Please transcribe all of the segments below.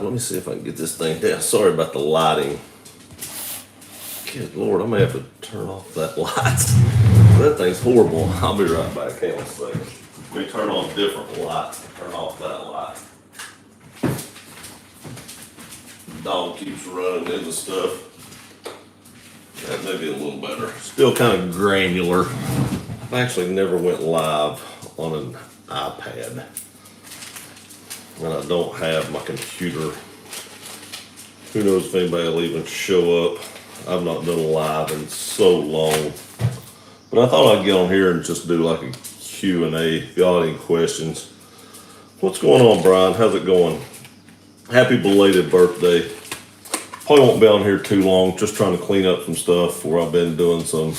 live. Let me see if I can get this thing down. Sorry about the lighting. Good Lord, I may have to turn off that light. That thing's horrible. I'll be right back. Hang on a second. Let me turn on different lights. Turn off that light. Dog keeps running into stuff. That may be a little better. Still kind of granular. I've actually never went live on an iPad. And I don't have my computer. Who knows if anybody will even show up. I've not done a live in so long. But I thought I'd get on here and just do like a Q&A. If y'all have any questions. What's going on, Brian? How's it going? Happy belated birthday. Probably won't be on here too long. Just trying to clean up some stuff where I've been doing some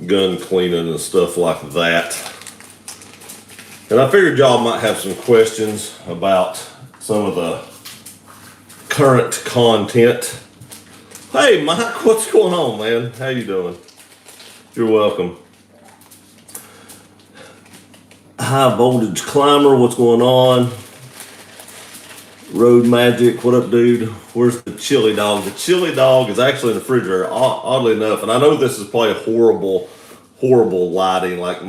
gun cleaning and stuff like that. And I figured y'all might have some questions about some of the current content. Hey, Mike, what's going on, man? How you doing? You're welcome. High voltage climber, what's going on? Road Magic, what up, dude? Where's the chili dog? The chili dog is actually in the refrigerator, oddly enough. And I know this is probably horrible lighting. Like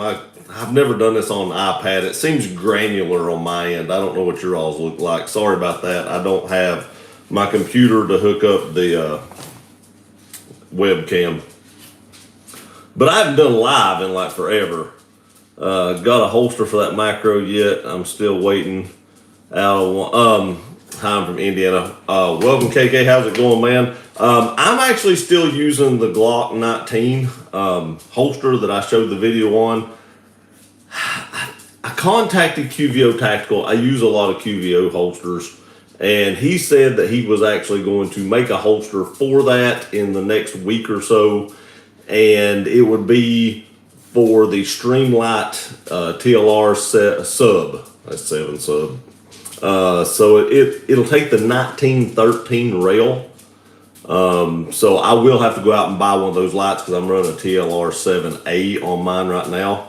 I've never done this on an iPad. It seems granular on my end. I don't know what your alls look like. Sorry about that. I don't have my computer to hook up the webcam. But I haven't done live in like forever. Got a holster for that macro yet. I'm still waiting out of one. Hi, I'm from Indiana. Welcome, KK. How's it going, man? I'm actually still using the Glock 19 holster that I showed the video on. I contacted QVO Tactical. I use a lot of QVO holsters. And he said that he was actually going to make a holster for that in the next week or so. And it would be for the Streamlight TLR sub. That's 7 sub. So it'll take the 1913 rail. So I will have to go out and buy one of those lights because I'm running a TLR 7A on mine right now.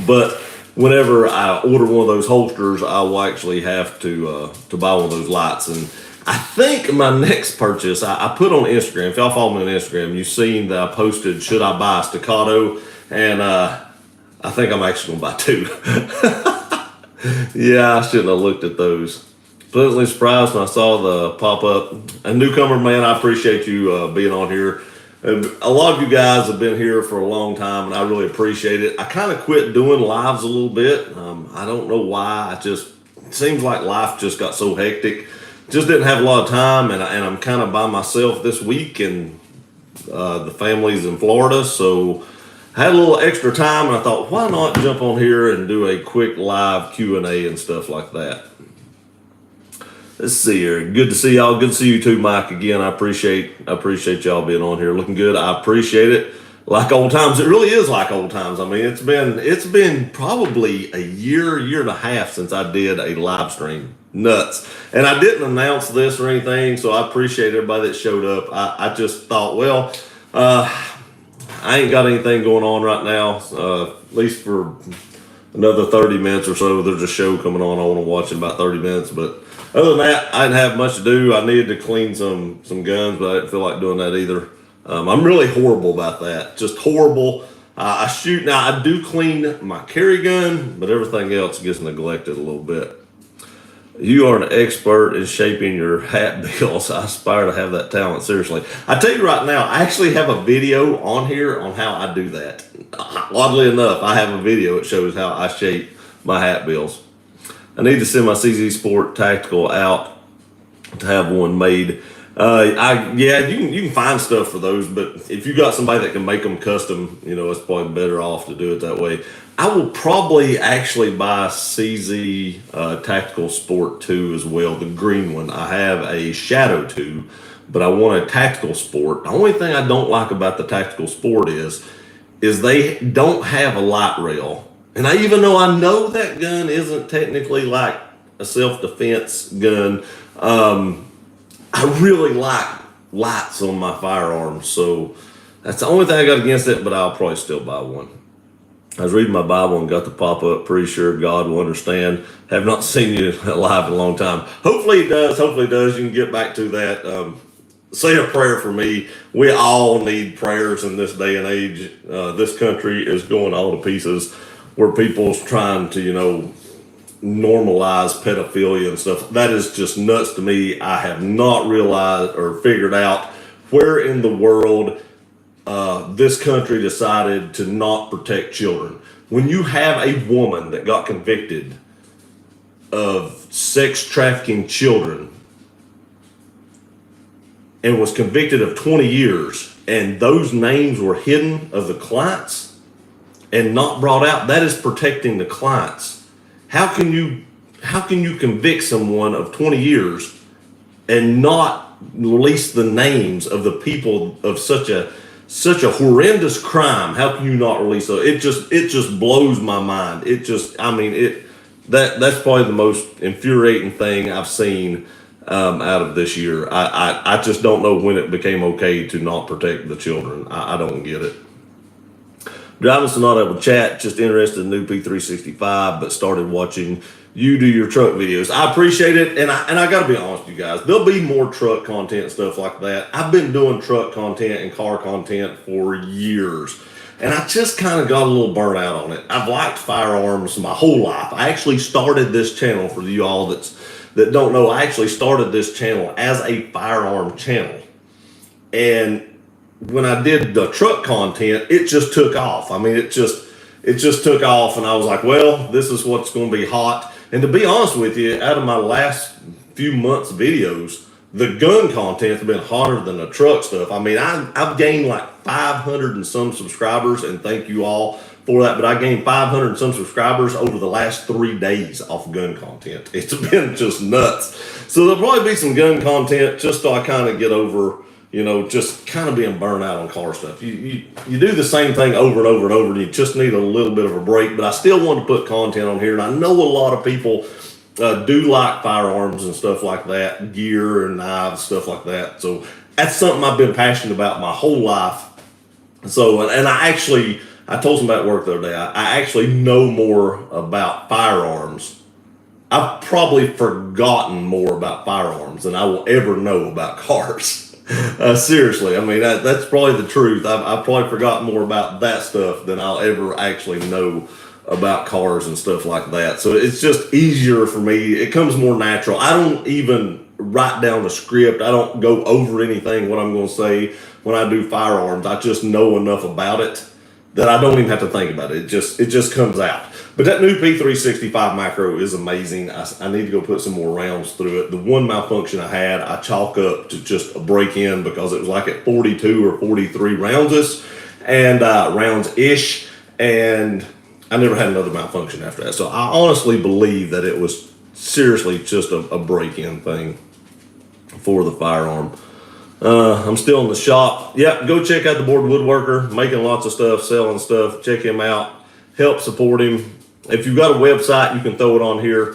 But whenever I order one of those holsters, I will actually have to buy one of those lights. And I think my next purchase, I put on Instagram. If y'all follow me on Instagram, you've seen that I posted, should I buy a Staccato? And I think I'm actually going to buy 2. Yeah, I shouldn't have looked at those. Pleasantly surprised when I saw the pop-up. A newcomer, man, I appreciate you being on here. And a lot of you guys have been here for a long time, and I really appreciate it. I kind of quit doing lives a little bit. I don't know why. It seems like life just got so hectic. Just didn't have a lot of time, and I'm kind of by myself this week, and the family's in Florida, so I had a little extra time, and I thought, why not jump on here and do a quick live Q&A and stuff like that. Let's see here. Good to see y'all. Good to see you too, Mike. Again, I appreciate y'all being on here. Looking good. I appreciate it. Like old times. It really is like old times. I mean, it's been probably a year and a half since I did a live stream. Nuts. And I didn't announce this or anything, so I appreciate everybody that showed up. I just thought, well, I ain't got anything going on right now, at least for another 30 minutes or so. There's a show coming on I want to watch in about 30 minutes, but other than that, I didn't have much to do. I needed to clean some guns, but I didn't feel like doing that either. I'm really horrible about that. Just horrible. I shoot. Now, I do clean my carry gun, but everything else gets neglected a little bit. You are an expert in shaping your hat bills. I aspire to have that talent, seriously. I tell you right now, I actually have a video on here on how I do that. Oddly enough, I have a video that shows how I shape my hat bills. I need to send my CZ Sport Tactical out to have one made. You can find stuff for those, but if you got somebody that can make them custom, it's probably better off to do it that way. I will probably actually buy CZ Tactical Sport 2 as well, the green one. I have a Shadow 2, but I want a Tactical Sport. The only thing I don't like about the Tactical Sport is they don't have a light rail. And even though I know that gun isn't technically like a self-defense gun, I really like lights on my firearms. So that's the only thing I got against it, but I'll probably still buy one. I was reading my Bible and got the pop up. Pretty sure God will understand. Have not seen you live in a long time. Hopefully it does. Hopefully it does. You can get back to that. Say a prayer for me. We all need prayers in this day and age. This country is going all to pieces where people's trying to, normalize pedophilia and stuff. That is just nuts to me. I have not realized or figured out where in the world this country decided to not protect children. When you have a woman that got convicted of sex trafficking children and was convicted of 20 years, and those names were hidden of the clients and not brought out, that is protecting the clients. How can you convict someone of 20 years and not release the names of the people of such a horrendous crime? How can you not release those? It just blows my mind. That's probably the most infuriating thing I've seen out of this year. I just don't know when it became okay to not protect the children. I don't get it. Driving Sonata with chat, just interested in new P365, but started watching you do your truck videos. I appreciate it, and I got to be honest with you guys. There'll be more truck content and stuff like that. I've been doing truck content and car content for years, and I just kind of got a little burnt out on it. I've liked firearms my whole life. I actually started this channel, for you all that don't know, I actually started this channel as a firearm channel, and when I did the truck content, it just took off. It just took off, and I was like, well, this is what's going to be hot. And to be honest with you, out of my last few months' videos, the gun content's been hotter than the truck stuff. I've gained like 500 and some subscribers, and thank you all for that, but I gained 500 and some subscribers over the last 3 days off gun content. It's been just nuts. So there'll probably be some gun content just so I kind of get over, just kind of being burnt out on car stuff. You do the same thing over and over and over, and you just need a little bit of a break. But I still want to put content on here, and I know a lot of people do like firearms and stuff like that, gear and knives, stuff like that. So that's something I've been passionate about my whole life. So, and I told somebody at work the other day, I actually know more about firearms. I've probably forgotten more about firearms than I will ever know about cars. Seriously, that's probably the truth. I've probably forgotten more about that stuff than I'll ever actually know about cars and stuff like that. So it's just easier for me. It comes more natural. I don't even write down the script. I don't go over anything what I'm going to say when I do firearms. I just know enough about it that I don't even have to think about it. It just comes out. But that new P365 macro is amazing. I need to go put some more rounds through it. The one malfunction I had, I chalk up to just a break-in because it was like at 42 or 43 rounds-ish, and I never had another malfunction after that. So I honestly believe that it was seriously just a break-in thing for the firearm. I'm still in the shop. Yeah, go check out the Board Woodworker, making lots of stuff, selling stuff. Check him out. Help support him. If you've got a website, you can throw it on here.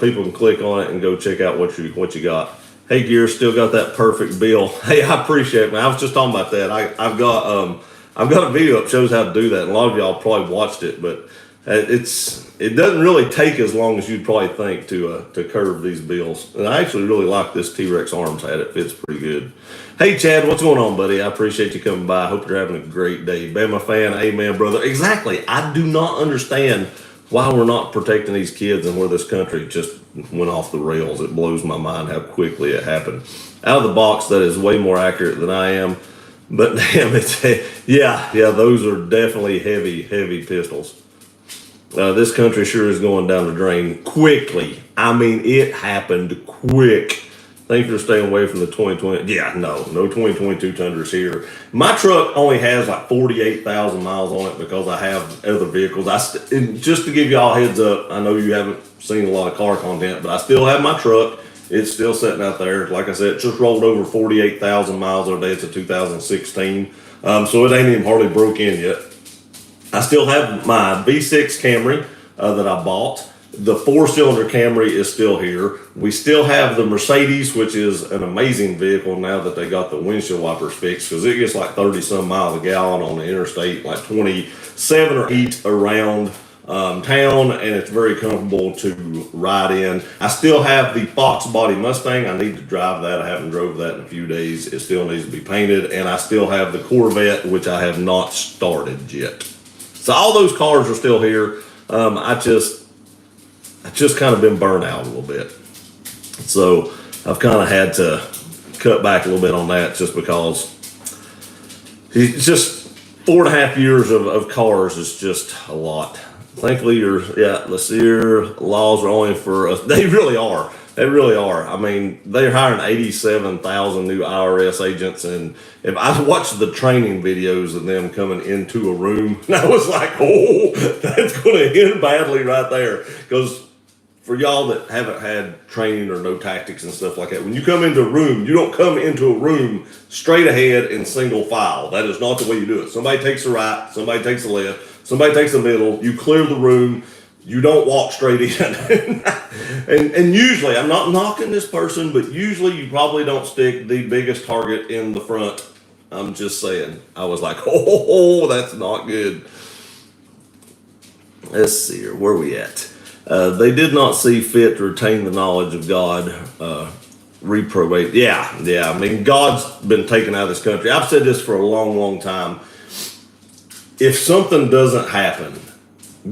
People can click on it and go check out what you got. Hey, Gear, still got that perfect bill. Hey, I appreciate it, man. I was just talking about that. I've got a video that shows how to do that. And a lot of y'all probably watched it, but it doesn't really take as long as you'd probably think to curve these bills. And I actually really like this T-Rex arms hat. It fits pretty good. Hey, Chad, what's going on, buddy? I appreciate you coming by. I hope you're having a great day. Bama fan, amen, brother. Exactly. I do not understand why we're not protecting these kids and where this country just went off the rails. It blows my mind how quickly it happened. Out of the box, that is way more accurate than I am. But damn, yeah, those are definitely heavy pistols. This country sure is going down the drain quickly. It happened quick. Thank you for staying away from the 2020. Yeah, no 2022 Tundras here. My truck only has like 48,000 miles on it because I have other vehicles. Just to give y'all a heads up, I know you haven't seen a lot of car content, but I still have my truck. It's still sitting out there. Like I said, it just rolled over 48,000 miles the other day. It's a 2016. So it ain't even hardly broke in yet. I still have my V6 Camry that I bought. The 4-cylinder Camry is still here. We still have the Mercedes, which is an amazing vehicle now that they got the windshield wipers fixed, because it gets like 30 some miles a gallon on the interstate, like 27 or 8 around town, and it's very comfortable to ride in. I still have the Fox body Mustang. I need to drive that. I haven't drove that in a few days. It still needs to be painted. And I still have the Corvette, which I have not started yet. So all those cars are still here. I just kind of been burnt out a little bit. So I've kind of had to cut back a little bit on that, just because it's just 4.5 years of cars is just a lot. Thankfully, the SEER laws are only for us. They really are. They really are. I mean, they're hiring 87,000 new IRS agents. And if I watched the training videos of them coming into a room, and I was like, oh, that's going to end badly right there. Because for y'all that haven't had training or no tactics and stuff like that, when you come into a room, you don't come into a room straight ahead in single file. That is not the way you do it. Somebody takes a right, somebody takes a left. Somebody takes the middle, you clear the room, you don't walk straight in. and usually, I'm not knocking this person, but usually you probably don't stick the biggest target in the front. I'm just saying. I was like, oh, that's not good. Let's see here, where are we at? They did not see fit to retain the knowledge of God, reprobate. Yeah, I mean, God's been taken out of this country. I've said this for a long, long time. If something doesn't happen,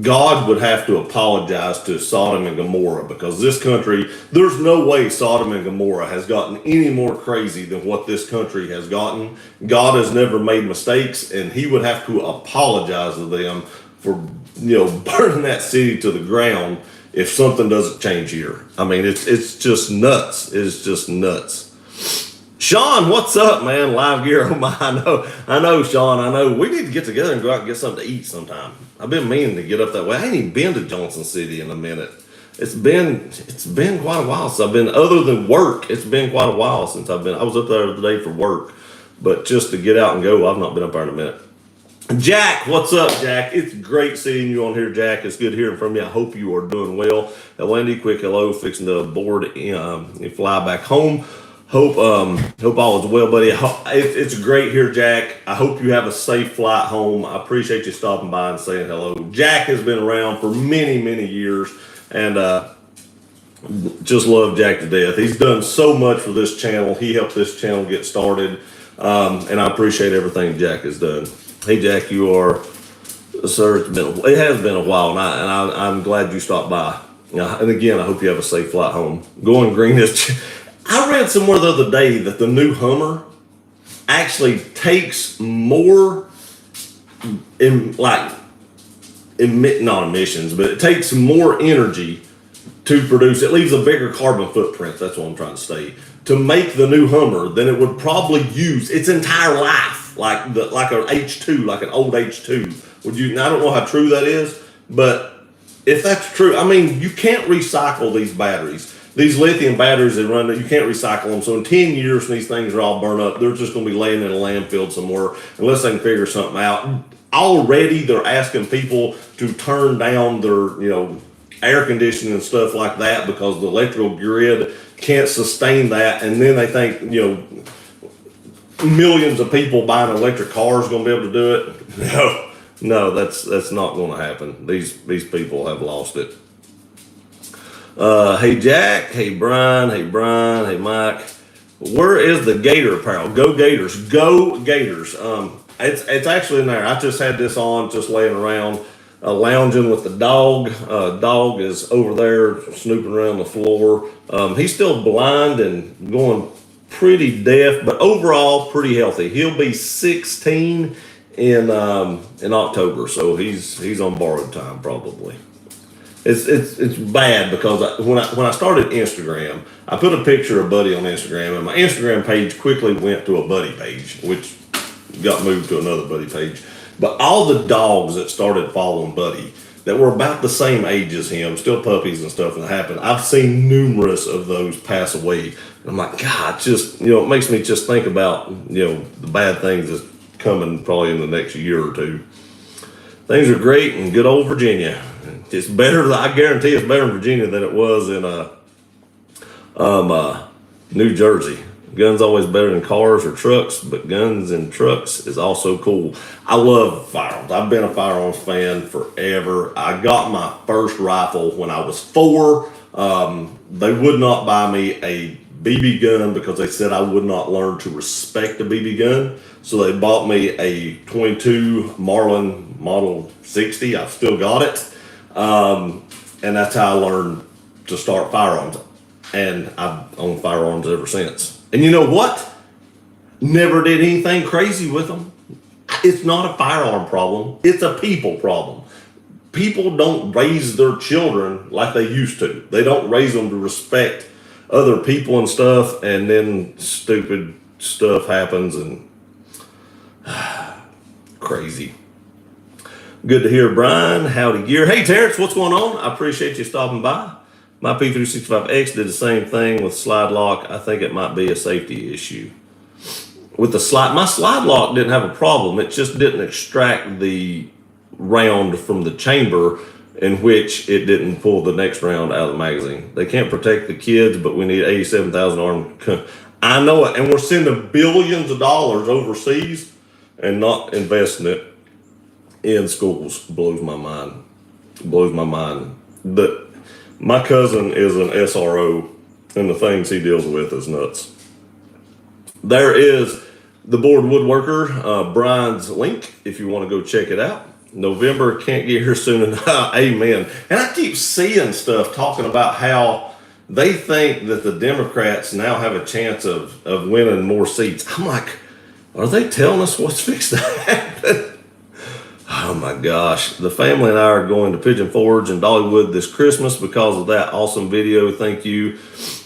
God would have to apologize to Sodom and Gomorrah, because this country, there's no way Sodom and Gomorrah has gotten any more crazy than what this country has gotten. God has never made mistakes, and he would have to apologize to them for, burning that city to the ground if something doesn't change here. I mean, it's just nuts. It's just nuts. Sean, what's up, man? Live gear. Oh my, I know, Sean. I know. We need to get together and go out and get something to eat sometime. I've been meaning to get up that way. I ain't even been to Johnson City in a minute. It's been quite a while since I've been. Other than work, it's been quite a while since I've been. I was up there today for work, but just to get out and go, I've not been up there in a minute. Jack, what's up, Jack? It's great seeing you on here, Jack. It's good hearing from you. I hope you are doing well. Wendy, quick hello, fixing to board and fly back home. Hope all is well, buddy. It's great here, Jack. I hope you have a safe flight home. I appreciate you stopping by and saying hello. Jack has been around for many, many years, and just love Jack to death. He's done so much for this channel. He helped this channel get started, and I appreciate everything Jack has done. Hey, Jack, you are, sir. It has been a while, and I'm glad you stopped by. And again, I hope you have a safe flight home. Going green is. I read somewhere the other day that the new Hummer actually takes more not emissions, but it takes more energy to produce. It leaves a bigger carbon footprint. That's what I'm trying to say. To make the new Hummer than it would probably use its entire life, like an H2, like an old H2. I don't know how true that is, but if that's true, I mean, you can't recycle these batteries. These lithium batteries that run, you can't recycle them. So in 10 years, when these things are all burned up, they're just going to be laying in a landfill somewhere unless they can figure something out. Already, they're asking people to turn down their, air conditioning and stuff like that because the electrical grid can't sustain that. And then they think, millions of people buying electric cars going to be able to do it. No, that's not going to happen. These people have lost it. Hey Jack, hey Brian, hey Mike. Where is the Gator apparel? Go Gators, go Gators. It's actually in there. I just had this on, just laying around, lounging with the dog. Dog is over there snooping around the floor. He's still blind and going pretty deaf, but overall pretty healthy. He'll be 16 in October, so he's on borrowed time probably. It's bad because when I started Instagram, I put a picture of Buddy on Instagram, and my Instagram page quickly went to a Buddy page, which got moved to another Buddy page. But all the dogs that started following Buddy that were about the same age as him, still puppies and stuff that happened, I've seen numerous of those pass away. And I'm like, God, it makes me just think about, the bad things that's coming probably in the next year or two. Things are great in good old Virginia. It's better. I guarantee it's better in Virginia than it was in New Jersey. Guns always better than cars or trucks, but guns and trucks is also cool. I love firearms. I've been a firearms fan forever. I got my first rifle when I was 4. They would not buy me a BB gun because they said I would not learn to respect a BB gun. So they bought me a 22 Marlin Model 60. I've still got it. And that's how I learned to start firearms. And I've owned firearms ever since. And you know what? Never did anything crazy with them. It's not a firearm problem. It's a people problem. People don't raise their children like they used to. They don't raise them to respect other people and stuff. And then stupid stuff happens and crazy. Good to hear, Brian. Howdy, gear. Hey, Terrence, what's going on? I appreciate you stopping by. My P365X did the same thing with slide lock. I think it might be a safety issue. With the slide, my slide lock didn't have a problem. It just didn't extract the round from the chamber, in which it didn't pull the next round out of the magazine. They can't protect the kids, but we need 87,000 armed. I know it, and we're sending billions of dollars overseas and not investing it in schools. Blows my mind. Blows my mind. But my cousin is an SRO, and the things he deals with is nuts. There is the board woodworker, Brian's link, if you want to go check it out. November, can't get here soon enough. Amen. And I keep seeing stuff talking about how they think that the Democrats now have a chance of winning more seats. I'm like, are they telling us what's fixed to happen? Oh my gosh. The family and I are going to Pigeon Forge in Dollywood this Christmas because of that awesome video. Thank you.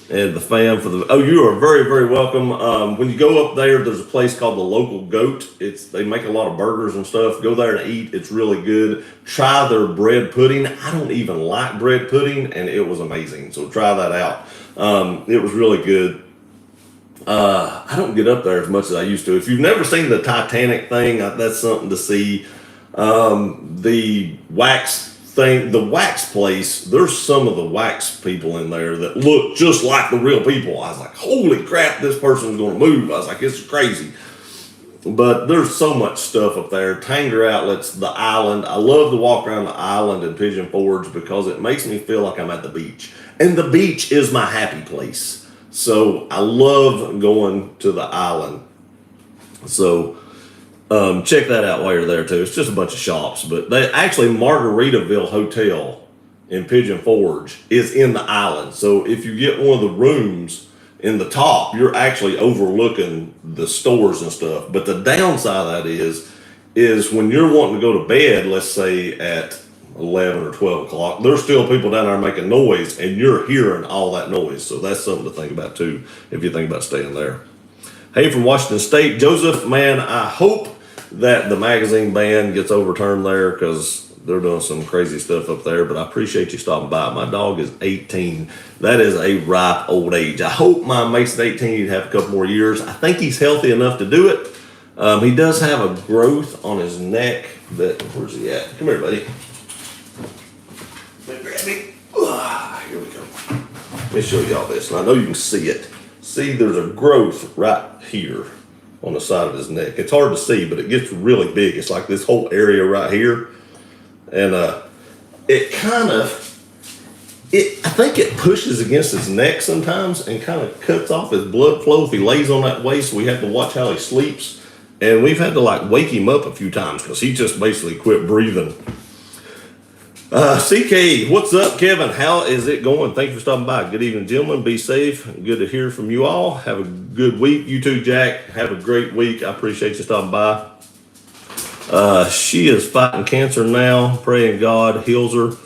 And the fam for the, you are very, very welcome. When you go up there, there's a place called the Local Goat. They make a lot of burgers and stuff. Go there and eat. It's really good. Try their bread pudding. I don't even like bread pudding, and it was amazing. So try that out. It was really good. I don't get up there as much as I used to. If you've never seen the Titanic thing, that's something to see. The wax thing, the wax place, there's some of the wax people in there that look just like the real people. I was like, holy crap, this person's going to move. I was like, it's crazy. But there's so much stuff up there. Tanger Outlets, the island. I love to walk around the island in Pigeon Forge because it makes me feel like I'm at the beach. And the beach is my happy place. So I love going to the island. So check that out while you're there too. It's just a bunch of shops, but they actually Margaritaville Hotel in Pigeon Forge is in the island. So if you get one of the rooms in the top, you're actually overlooking the stores and stuff. But the downside of that is when you're wanting to go to bed, let's say at 11 or 12 o'clock, there's still people down there making noise and you're hearing all that noise. So that's something to think about too, if you think about staying there. Hey, from Washington State, Joseph, man, I hope that the magazine ban gets overturned there because they're doing some crazy stuff up there, but I appreciate you stopping by. My dog is 18. That is a ripe old age. I hope mine makes it 18. He'd have a couple more years. I think he's healthy enough to do it. He does have a growth on his neck that, where's he at? Come here, buddy. Let me grab me. Here we go. Let me show y'all this. And I know you can see it. See, there's a growth right here on the side of his neck. It's hard to see, but it gets really big. It's like this whole area right here. And it kind of, I think it pushes against his neck sometimes and kind of cuts off his blood flow if he lays on that way. So we have to watch how he sleeps. And we've had to like wake him up a few times because he just basically quit breathing. CK, what's up, Kevin? How is it going? Thank you for stopping by. Good evening, gentlemen. Be safe. Good to hear from you all. Have a good week. You too, Jack. Have a great week. I appreciate you stopping by. She is fighting cancer now. Praying God heals her.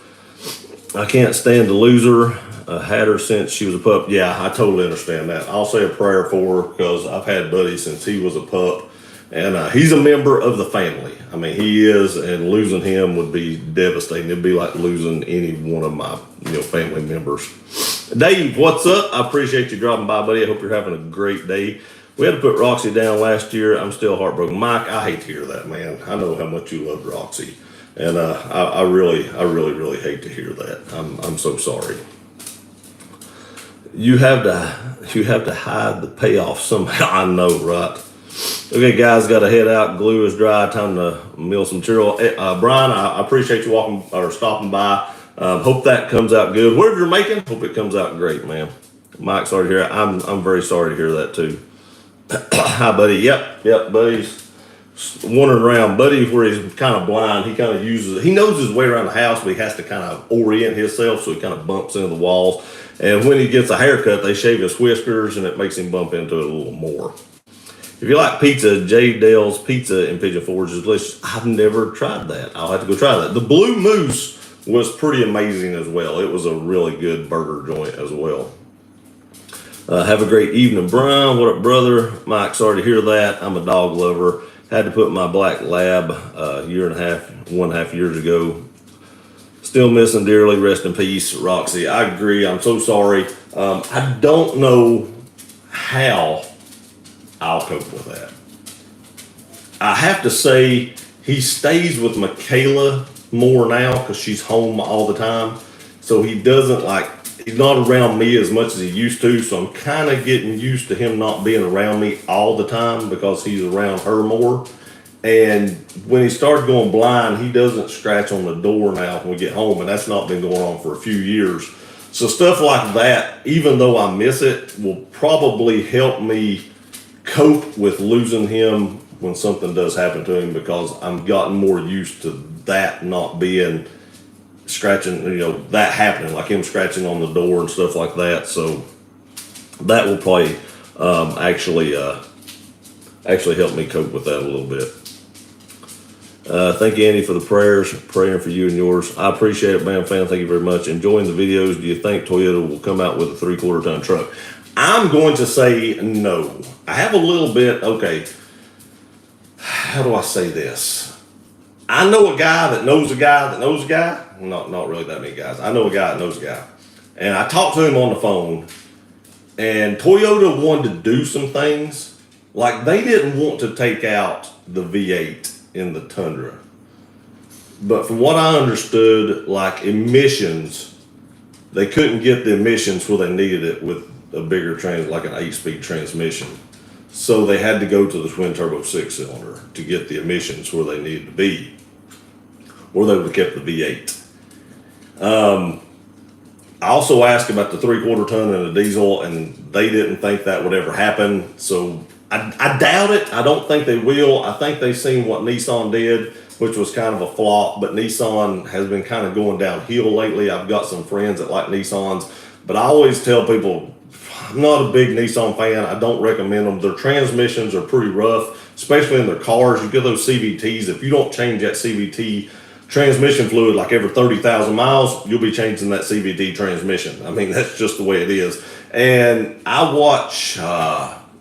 I can't stand to lose her. Had her since she was a pup. Yeah, I totally understand that. I'll say a prayer for her because I've had Buddy since he was a pup. And he's a member of the family. I mean, he is, and losing him would be devastating. It'd be like losing any one of my, family members. Dave, what's up? I appreciate you dropping by, buddy. I hope you're having a great day. We had to put Roxy down last year. I'm still heartbroken. Mike, I hate to hear that, man. I know how much you loved Roxy. And I really hate to hear that. I'm so sorry. You have to hide the payoff somehow. I know, right? Okay, guys, got to head out. Glue is dry. Time to mill some material. Brian, I appreciate you walking or stopping by. Hope that comes out good. Whatever you're making, hope it comes out great, man. Mike, sorry to hear it. I'm very sorry to hear that too. Hi, buddy. Yep, buddy's wandering around. Buddy, where he's kind of blind, he kind of he knows his way around the house, but he has to kind of orient himself, so he kind of bumps into the walls. And when he gets a haircut, they shave his whiskers, and it makes him bump into it a little more. If you like pizza, J. Dale's Pizza in Pigeon Forge is delicious. I've never tried that. I'll have to go try that. The Blue Moose was pretty amazing as well. It was a really good burger joint as well. Have a great evening, Brian. What up, brother? Mike, sorry to hear that. I'm a dog lover. Had to put my black lab 1.5 years ago. Still missing dearly. Rest in peace, Roxy. I agree. I'm so sorry. I don't know how I'll cope with that. I have to say he stays with Michaela more now because she's home all the time. So he doesn't he's not around me as much as he used to. So I'm kind of getting used to him not being around me all the time because he's around her more. And when he started going blind, he doesn't scratch on the door now when we get home. And that's not been going on for a few years. So stuff like that, even though I miss it, will probably help me cope with losing him when something does happen to him, because I'm gotten more used to that not being scratching, that happening, like him scratching on the door and stuff like that. So that will probably actually help me cope with that a little bit. Thank you, Andy, for the prayers, praying for you and yours. I appreciate it, man, fan. Thank you very much. Enjoying the videos. Do you think Toyota will come out with a 3/4 ton truck? I'm going to say no. I have a little bit, okay, how do I say this? I know a guy that knows a guy that knows a guy. Not really that many guys. I know a guy that knows a guy. And I talked to him on the phone, and Toyota wanted to do some things. Like, they didn't want to take out the V8 in the Tundra. But from what I understood, like emissions, they couldn't get the emissions where they needed it with a bigger like an 8-speed transmission. So they had to go to the twin turbo 6-cylinder to get the emissions where they needed to be, or they would have kept the V8. I also asked about the 3/4 ton and the diesel, and they didn't think that would ever happen. So I doubt it. I don't think they will. I think they've seen what Nissan did, which was kind of a flop, but Nissan has been kind of going downhill lately. I've got some friends that like Nissans, but I always tell people, I'm not a big Nissan fan. I don't recommend them. Their transmissions are pretty rough, especially in their cars. You get those CVTs. If you don't change that CVT transmission fluid like every 30,000 miles, you'll be changing that CVT transmission. I mean, that's just the way it is. And I watch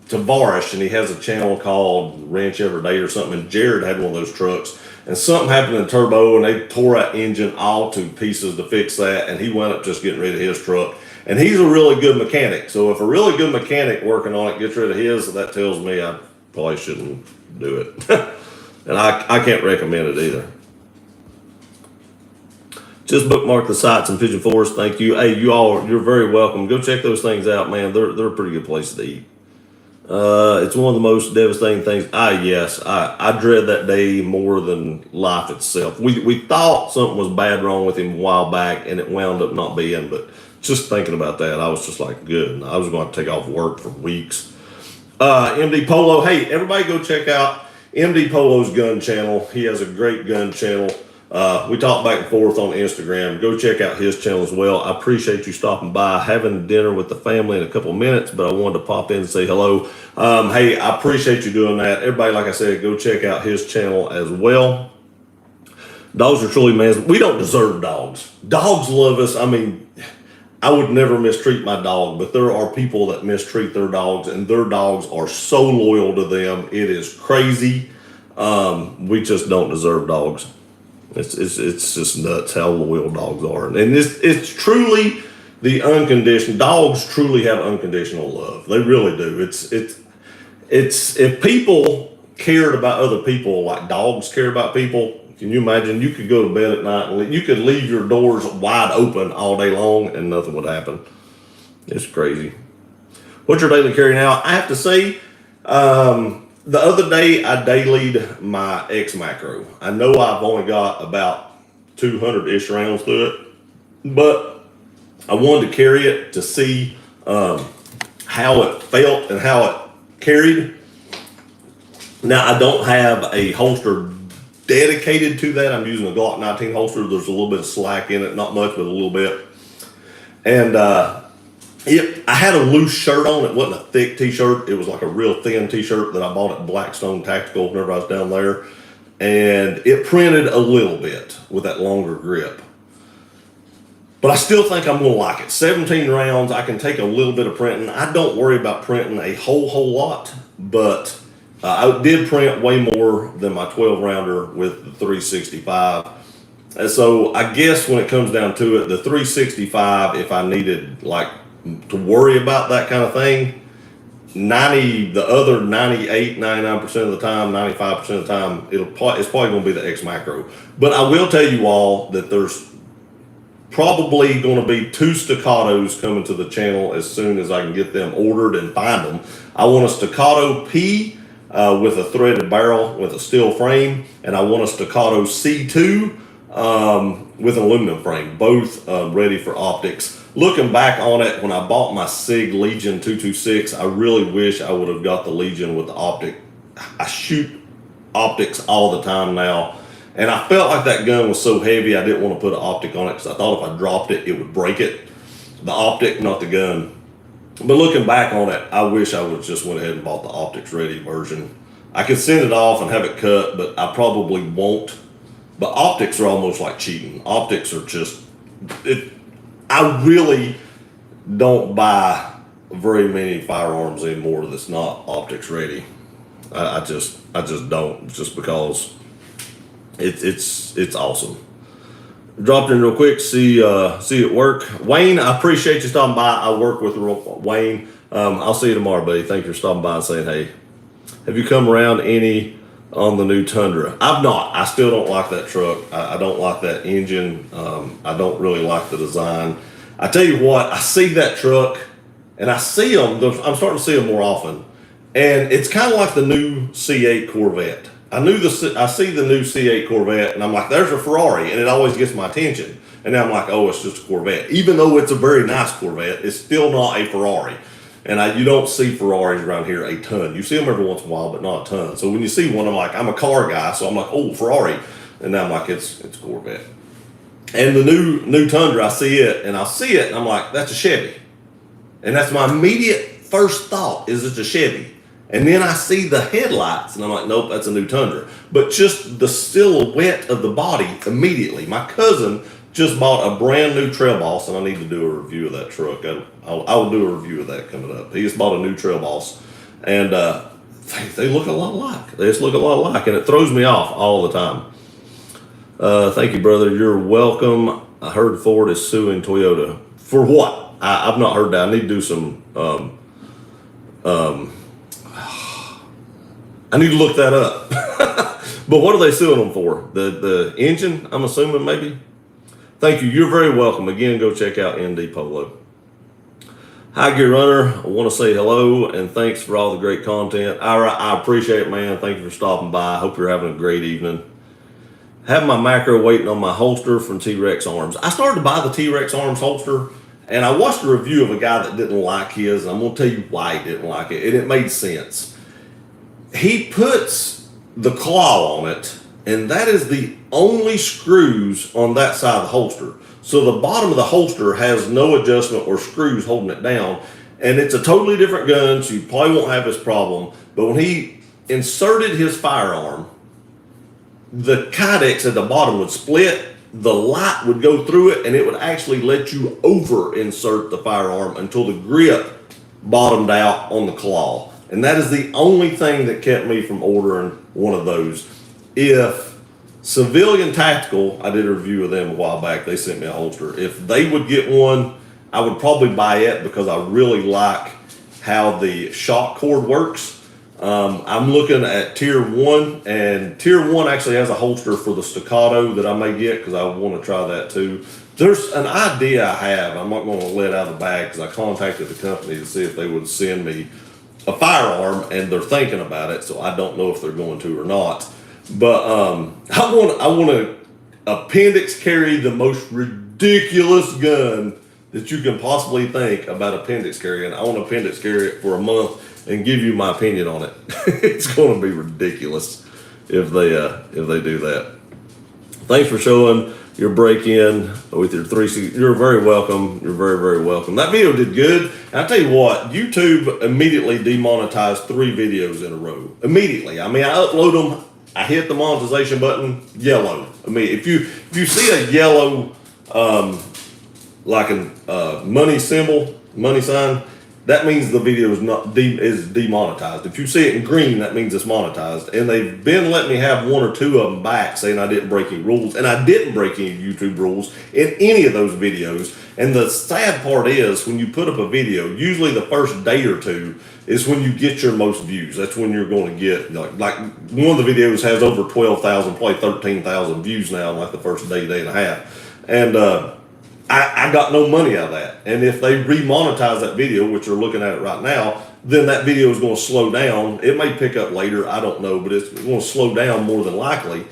Tavares, and he has a channel called Ranch Every Day or something. And Jared had one of those trucks, and something happened in turbo, and they tore that engine all to pieces to fix that. And he wound up just getting rid of his truck. And he's a really good mechanic. So if a really good mechanic working on it gets rid of his, that tells me I probably shouldn't do it. And I can't recommend it either. Just bookmark the sites in Pigeon Forest. Thank you. Hey, you're very welcome. Go check those things out, man. They're a pretty good place to eat. It's one of the most devastating things. Yes, I dread that day more than life itself. We thought something was bad wrong with him a while back, and it wound up not being, but just thinking about that, I was just like, good. I was going to take off work for weeks. MD Polo. Hey, everybody go check out MD Polo's gun channel. He has a great gun channel. We talk back and forth on Instagram. Go check out his channel as well. I appreciate you stopping by, having dinner with the family in a couple of minutes, but I wanted to pop in and say hello. Hey, I appreciate you doing that. Everybody, like I said, go check out his channel as well. Dogs are truly man's. We don't deserve dogs. Dogs love us. I mean, I would never mistreat my dog, but there are people that mistreat their dogs, and their dogs are so loyal to them. It is crazy. We just don't deserve dogs. It's just nuts how loyal dogs are. And it's truly the unconditional. Dogs truly have unconditional love. They really do. It's if people cared about other people like dogs care about people, Can you imagine? You could go to bed at night and you could leave your doors wide open all day long and nothing would happen. It's crazy. What's your daily carry now? I have to say, the other day I dailied my X Macro. I know I've only got about 200-ish rounds to it, but I wanted to carry it to see how it felt and how it carried. Now, I don't have a holster dedicated to that. I'm using a Glock 19 holster. There's a little bit of slack in it, not much, but a little bit. And I had a loose shirt on. It wasn't a thick t-shirt. It was like a real thin t-shirt that I bought at Blackstone Tactical whenever I was down there. And it printed a little bit with that longer grip. But I still think I'm going to like it. 17 rounds, I can take a little bit of printing. I don't worry about printing a whole lot, but I did print way more than my 12 rounder with the 365. And so I guess when it comes down to it, the 365, if I needed like to worry about that kind of thing, the other 98, 99% of the time, 95% of the time, it's probably going to be the X Macro. But I will tell you all that there's probably going to be 2 staccatos coming to the channel as soon as I can get them ordered and find them. I want a staccato P with a threaded barrel with a steel frame, and I want a staccato C2 with an aluminum frame, both ready for optics. Looking back on it, when I bought my SIG Legion 226, I really wish I would have got the Legion with the optic. I shoot optics all the time now, and I felt like that gun was so heavy I didn't want to put an optic on it because I thought if I dropped it, it would break it. The optic, not the gun. But looking back on it, I wish I would just went ahead and bought the optics ready version. I could send it off and have it cut, but I probably won't. But optics are almost like cheating. Optics are just, I really don't buy very many firearms anymore that's not optics ready. I just don't, just because it's awesome. Dropped in real quick, see it work. Wayne, I appreciate you stopping by. I work with Wayne. I'll see you tomorrow, buddy. Thank you for stopping by and saying hey. Have you come around any on the new Tundra? I've not. I still don't like that truck. I don't like that engine. I don't really like the design. I tell you what, I see that truck and I see them. I'm starting to see them more often. And it's kind of like the new C8 Corvette. I see the new C8 Corvette and I'm like, there's a Ferrari, and it always gets my attention. And then I'm like, oh, it's just a Corvette. Even though it's a very nice Corvette, it's still not a Ferrari. And you don't see Ferraris around here a ton. You see them every once in a while, but not a ton. So when you see one, I'm like, I'm a car guy, so I'm like, oh, Ferrari. And now I'm like, it's Corvette. And the new Tundra, I see it, and I'm like, that's a Chevy. And that's my immediate first thought, is it's a Chevy. And then I see the headlights, and I'm like, nope, that's a new Tundra. But just the silhouette of the body immediately. My cousin just bought a brand new Trail Boss, and I need to do a review of that truck. I will do a review of that coming up. He just bought a new Trail Boss, and they look a lot alike. They just look a lot alike, and it throws me off all the time. Thank you, brother. You're welcome. I heard Ford is suing Toyota. For what? I've not heard that. I need to do some... I need to look that up. But what are they suing them for? The engine, I'm assuming, maybe? Thank you. You're very welcome. Again, go check out ND Polo. Hi, Gear Runner. I want to say hello and thanks for all the great content. I appreciate it, man. Thank you for stopping by. I hope you're having a great evening. Have my macro waiting on my holster from T-Rex Arms. I started to buy the T-Rex Arms holster, and I watched a review of a guy that didn't like his. I'm going to tell you why he didn't like it, and it made sense. He puts the claw on it, and that is the only screws on that side of the holster. So the bottom of the holster has no adjustment or screws holding it down, and it's a totally different gun, so you probably won't have this problem. But when he inserted his firearm, the kydex at the bottom would split, the light would go through it, and it would actually let you over insert the firearm until the grip bottomed out on the claw. And that is the only thing that kept me from ordering one of those. If Civilian Tactical, I did a review of them a while back, they sent me a holster. If they would get one, I would probably buy it because I really like how the shock cord works. I'm looking at tier 1, and tier 1 actually has a holster for the staccato that I may get because I want to try that too. There's an idea I have. I'm not going to let out of the bag because I contacted the company to see if they would send me a firearm, and they're thinking about it, so I don't know if they're going to or not. But I want to appendix carry the most ridiculous gun that you can possibly think about appendix carrying. I want to appendix carry it for a month and give you my opinion on it. It's going to be ridiculous if they do that. Thanks for showing your break-in with your 360. You're very welcome. You're very, very welcome. That video did good. And I tell you what, YouTube immediately demonetized 3 videos in a row. Immediately. I mean, I upload them. I hit the monetization button. Yellow. I mean, if you see a yellow like a money symbol, money sign, that means the video is demonetized. If you see it in green, that means it's monetized. And they've been letting me have 1 or 2 of them back, saying I didn't break any rules, and I didn't break any YouTube rules in any of those videos. And the sad part is, when you put up a video, usually the first day or 2 is when you get your most views. That's when you're going to get, like one of the videos has over 12,000, probably 13,000 views now in like the first day and a half. And I got no money out of that. And if they remonetize that video, which they're looking at it right now, then that video is going to slow down. It may pick up later, I don't know, but it's going to slow down more than likely.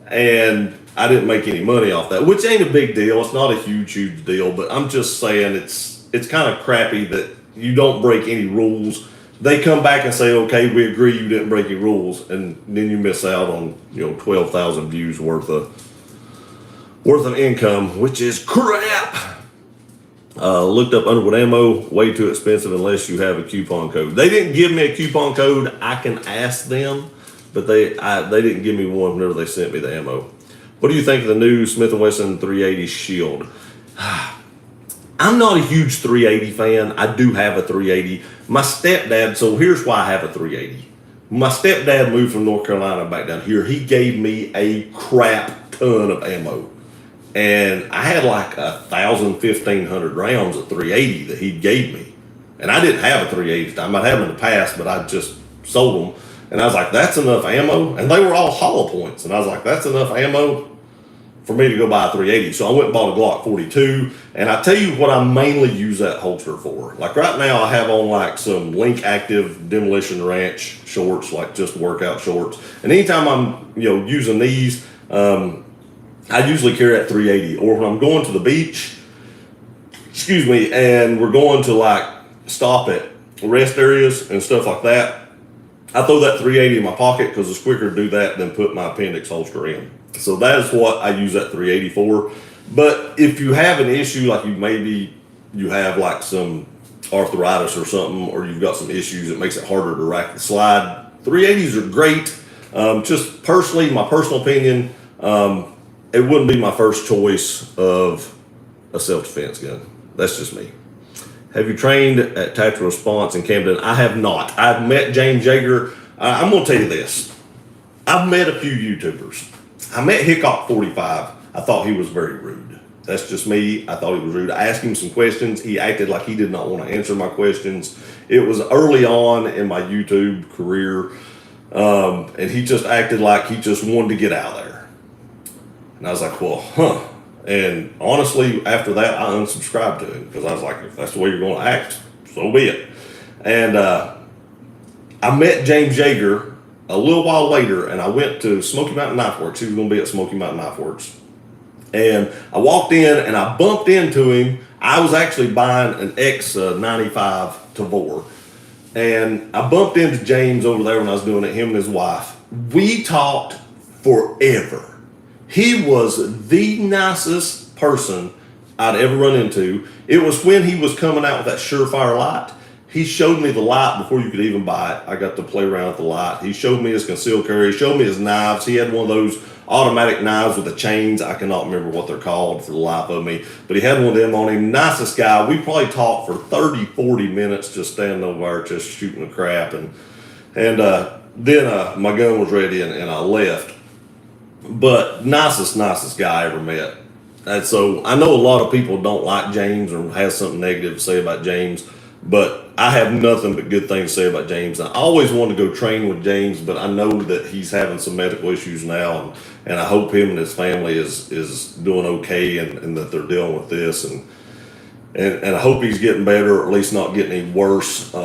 And I didn't make any money off that, which ain't a big deal. It's not a huge deal, but I'm just saying it's kind of crappy that you don't break any rules. They come back and say, okay, we agree you didn't break any rules, and then you miss out on 12,000 views worth of income, which is crap. Looked up Underwood ammo, way too expensive unless you have a coupon code. They didn't give me a coupon code. I can ask them, but they didn't give me one whenever they sent me the ammo. What do you think of the new Smith & Wesson 380 Shield? I'm not a huge 380 fan. I do have a 380. My stepdad, so here's why I have a 380. My stepdad moved from North Carolina back down here. He gave me a crap ton of ammo. And I had like 1,000, 1,500 rounds of 380 that he gave me. And I didn't have a 380 at the time. I'd have them in the past, but I just sold them. And I was like, that's enough ammo. And they were all hollow points. And I was like, that's enough ammo for me to go buy a 380. So I went and bought a Glock 42. And I tell you what I mainly use that holster for. Like right now I have on like some Link Active Demolition Ranch shorts, like just workout shorts. And anytime I'm using these, I usually carry that 380, or when I'm going to the beach, and we're going to like stop at rest areas and stuff like that, I throw that 380 in my pocket because it's quicker to do that than put my appendix holster in. So that is what I use that 380 for. But if you have an issue, like you have like some arthritis or something, or you've got some issues that makes it harder to rack the slide, 380s are great. Just personally, my personal opinion, it wouldn't be my first choice of a self-defense gun. That's just me. Have you trained at Tactical Response in Camden? I have not. I've met James Yeager. I'm going to tell you this. I've met a few YouTubers. I met Hickok 45. I thought he was very rude. That's just me. I thought he was rude. I asked him some questions. He acted like he did not want to answer my questions. It was early on in my YouTube career, and he just acted like he just wanted to get out of there. And I was like, well, And honestly, after that, I unsubscribed to him because I was like, if that's the way you're going to act, so be it. And I met James Yeager a little while later, and I went to Smoky Mountain Knife Works. He was going to be at Smoky Mountain Knife Works. And I walked in, and I bumped into him. I was actually buying an X95 Tavor. And I bumped into James over there when I was doing it, him and his wife. We talked forever. He was the nicest person I'd ever run into. It was when he was coming out with that Surefire light. He showed me the light before you could even buy it. I got to play around with the light. He showed me his concealed carry. He showed me his knives. He had one of those automatic knives with the chains. I cannot remember what they're called for the life of me. But he had one of them on him. Nicest guy. We probably talked for 30, 40 minutes just standing over there just shooting the crap. And then my gun was ready and I left. But nicest guy I ever met. And so I know a lot of people don't like James or has something negative to say about James. But I have nothing but good things to say about James. I always wanted to go train with James, but I know that he's having some medical issues now, and I hope him and his family is doing okay, and that they're dealing with this, and I hope he's getting better, or at least not getting any worse.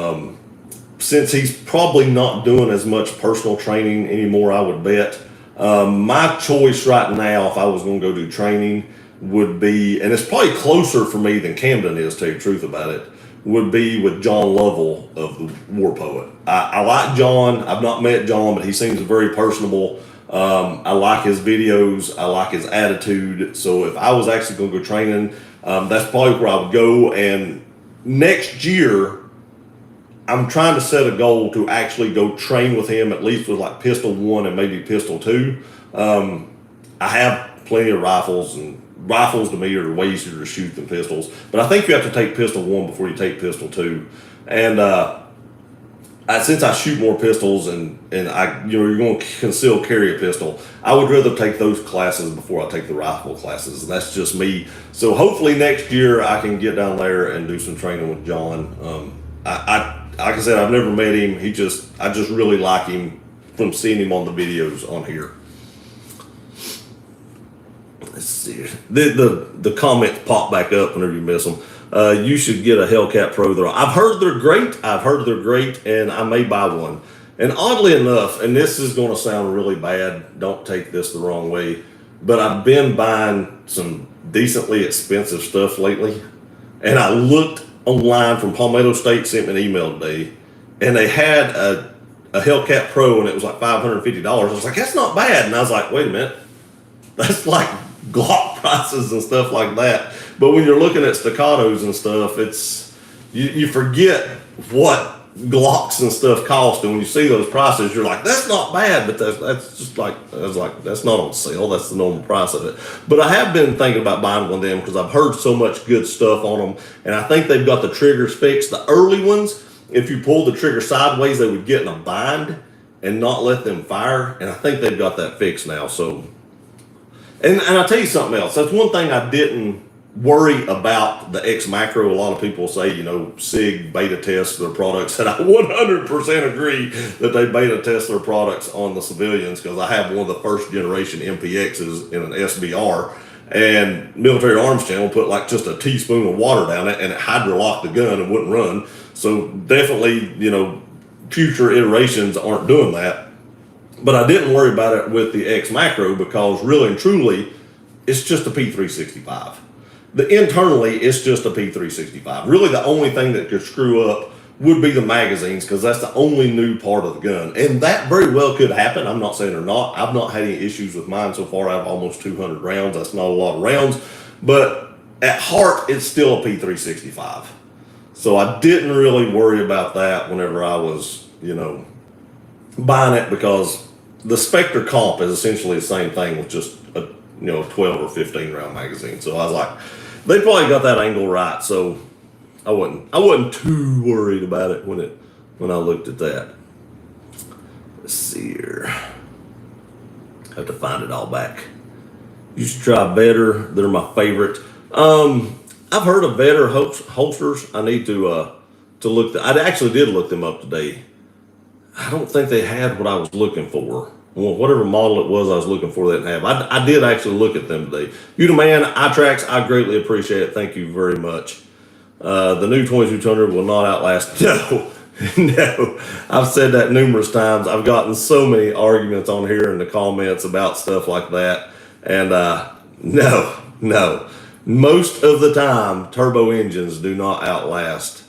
Since he's probably not doing as much personal training anymore, I would bet. My choice right now, if I was going to go do training, would be, and it's probably closer for me than Camden is, to tell you the truth about it, would be with John Lovell of the War Poet. I like John. I've not met John, but he seems very personable. I like his videos. I like his attitude. So if I was actually going to go training, that's probably where I would go. And next year, I'm trying to set a goal to actually go train with him, at least with like pistol 1 and maybe pistol 2. I have plenty of rifles, and rifles to me are way easier to shoot than pistols. But I think you have to take pistol 1 before you take pistol 2. And since I shoot more pistols, and you're going to conceal carry a pistol, I would rather take those classes before I take the rifle classes. And that's just me. So hopefully next year I can get down there and do some training with John. Like I said, I've never met him. I just really like him from seeing him on the videos on here. Let's see. The comments pop back up whenever you miss them. You should get a Hellcat Pro. I've heard they're great, and I may buy one. And oddly enough, and this is going to sound really bad, don't take this the wrong way, but I've been buying some decently expensive stuff lately. And I looked online from Palmetto State, sent me an email today, and they had a Hellcat Pro, and it was like $550. I was like, that's not bad. And I was like, wait a minute, that's like Glock prices and stuff like that. But when you're looking at staccatos and stuff, it's you forget what Glocks and stuff cost, and when you see those prices, you're like, that's not bad. But that's just like, I was like, that's not on sale. That's the normal price of it. But I have been thinking about buying one of them because I've heard so much good stuff on them, and I think they've got the triggers fixed. The early ones, if you pull the trigger sideways, they would get in a bind and not let them fire. And I think they've got that fixed now. So, and I'll tell you something else. That's one thing I didn't worry about the X Macro. A lot of people say, SIG beta tests their products, and I 100% agree that they beta test their products on the civilians, because I have one of the first generation MPXs in an SBR, and Military Arms Channel put like just a teaspoon of water down it, and it hydrolocked the gun and wouldn't run. So definitely, future iterations aren't doing that. But I didn't worry about it with the X Macro, because really and truly, it's just a P365. Internally, it's just a P365. Really, the only thing that could screw up would be the magazines, because that's the only new part of the gun. And that very well could happen. I'm not saying they're not. I've not had any issues with mine so far. I have almost 200 rounds. That's not a lot of rounds. But at heart, it's still a P365. So I didn't really worry about that whenever I was, buying it, because the Spectre Comp is essentially the same thing with just a 12 or 15 round magazine. So I was like, they probably got that angle right. So I wasn't too worried about it when I looked at that. Let's see here. Have to find it all back. You should try Vetter. They're my favorite. I've heard of Vetter holsters. I need to look. I actually did look them up today. I don't think they had what I was looking for. Well, whatever model it was I was looking for, they didn't have. I did actually look at them today. You the man, iTrax, I greatly appreciate it. Thank you very much. The new 22 Tundra will not outlast. No. I've said that numerous times. I've gotten so many arguments on here in the comments about stuff like that. And no. Most of the time, turbo engines do not outlast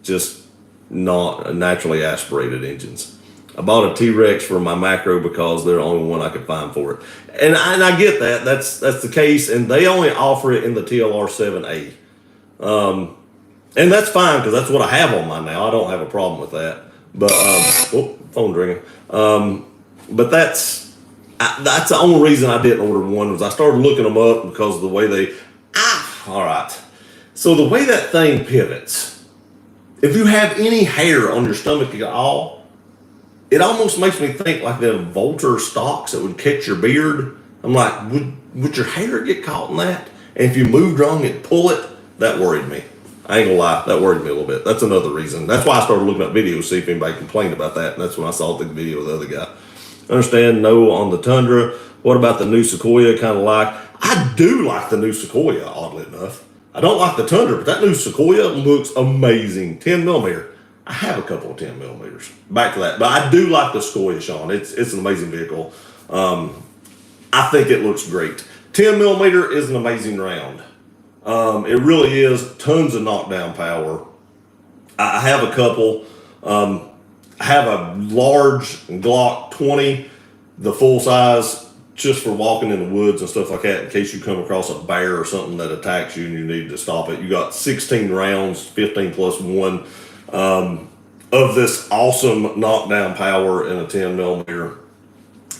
just not naturally aspirated engines. I bought a T-Rex for my macro because they're the only one I could find for it. And I get that. That's the case. And they only offer it in the TLR 7A. And that's fine, because that's what I have on mine now. I don't have a problem with that. But, phone ringing. But that's the only reason I didn't order one, was I started looking them up because of the way all right. So the way that thing pivots, if you have any hair on your stomach at all, it almost makes me think like them Volter stocks that would catch your beard. I'm like, would your hair get caught in that? And if you moved wrong, it'd pull it? That worried me. I ain't gonna lie, that worried me a little bit. That's another reason. That's why I started looking at videos, see if anybody complained about that. And that's when I saw the video of the other guy. Understand, no on the Tundra. What about the new Sequoia? Kind of like. I do like the new Sequoia, oddly enough. I don't like the Tundra, but that new Sequoia looks amazing. 10 millimeter. I have a couple of 10 millimeters. Back to that. But I do like the Sequoia, Sean. It's an amazing vehicle. I think it looks great. 10 millimeter is an amazing round. It really is. Tons of knockdown power. I have a couple. I have a large Glock 20, the full size, just for walking in the woods and stuff like that, in case you come across a bear or something that attacks you and you need to stop it. You got 16 rounds, 15 plus 1, of this awesome knockdown power in a 10 millimeter.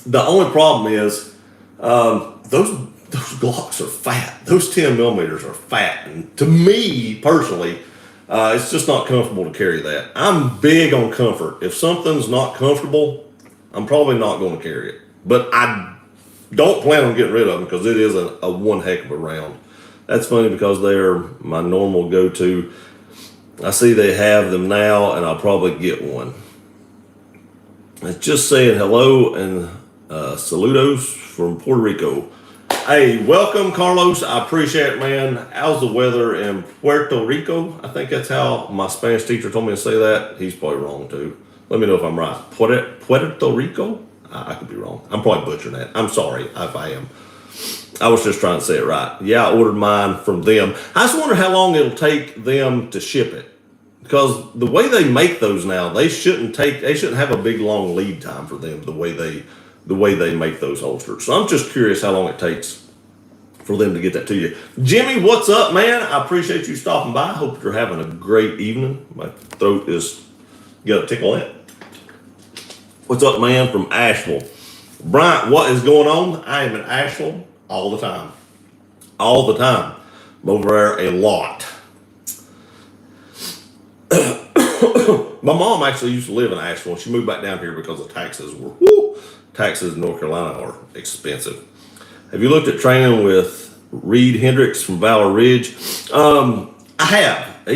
The only problem is those Glocks are fat. Those 10 millimeters are fat. And to me, personally, it's just not comfortable to carry that. I'm big on comfort. If something's not comfortable, I'm probably not going to carry it. But I don't plan on getting rid of them because it is a one heck of a round. That's funny because they're my normal go-to. I see they have them now, and I'll probably get one. It's just saying hello and saludos from Puerto Rico. Hey, welcome, Carlos. I appreciate it, man. How's the weather in Puerto Rico? I think that's how my Spanish teacher told me to say that. He's probably wrong, too. Let me know if I'm right. Puerto Rico? I could be wrong. I'm probably butchering that. I'm sorry if I am. I was just trying to say it right. Yeah, I ordered mine from them. I just wonder how long it'll take them to ship it. Because the way they make those now, they shouldn't have a big long lead time for them the way they make those holsters. So I'm just curious how long it takes for them to get that to you. Jimmy, what's up, man? I appreciate you stopping by. I hope you're having a great evening. My throat is got a tickle in it. What's up, man, from Asheville? Bryant, what is going on? I am in Asheville all the time. All the time. I'm over there a lot. My mom actually used to live in Asheville. She moved back down here because the taxes were, taxes in North Carolina are expensive. Have you looked at training with Reed Hendricks from Valor Ridge? I have. I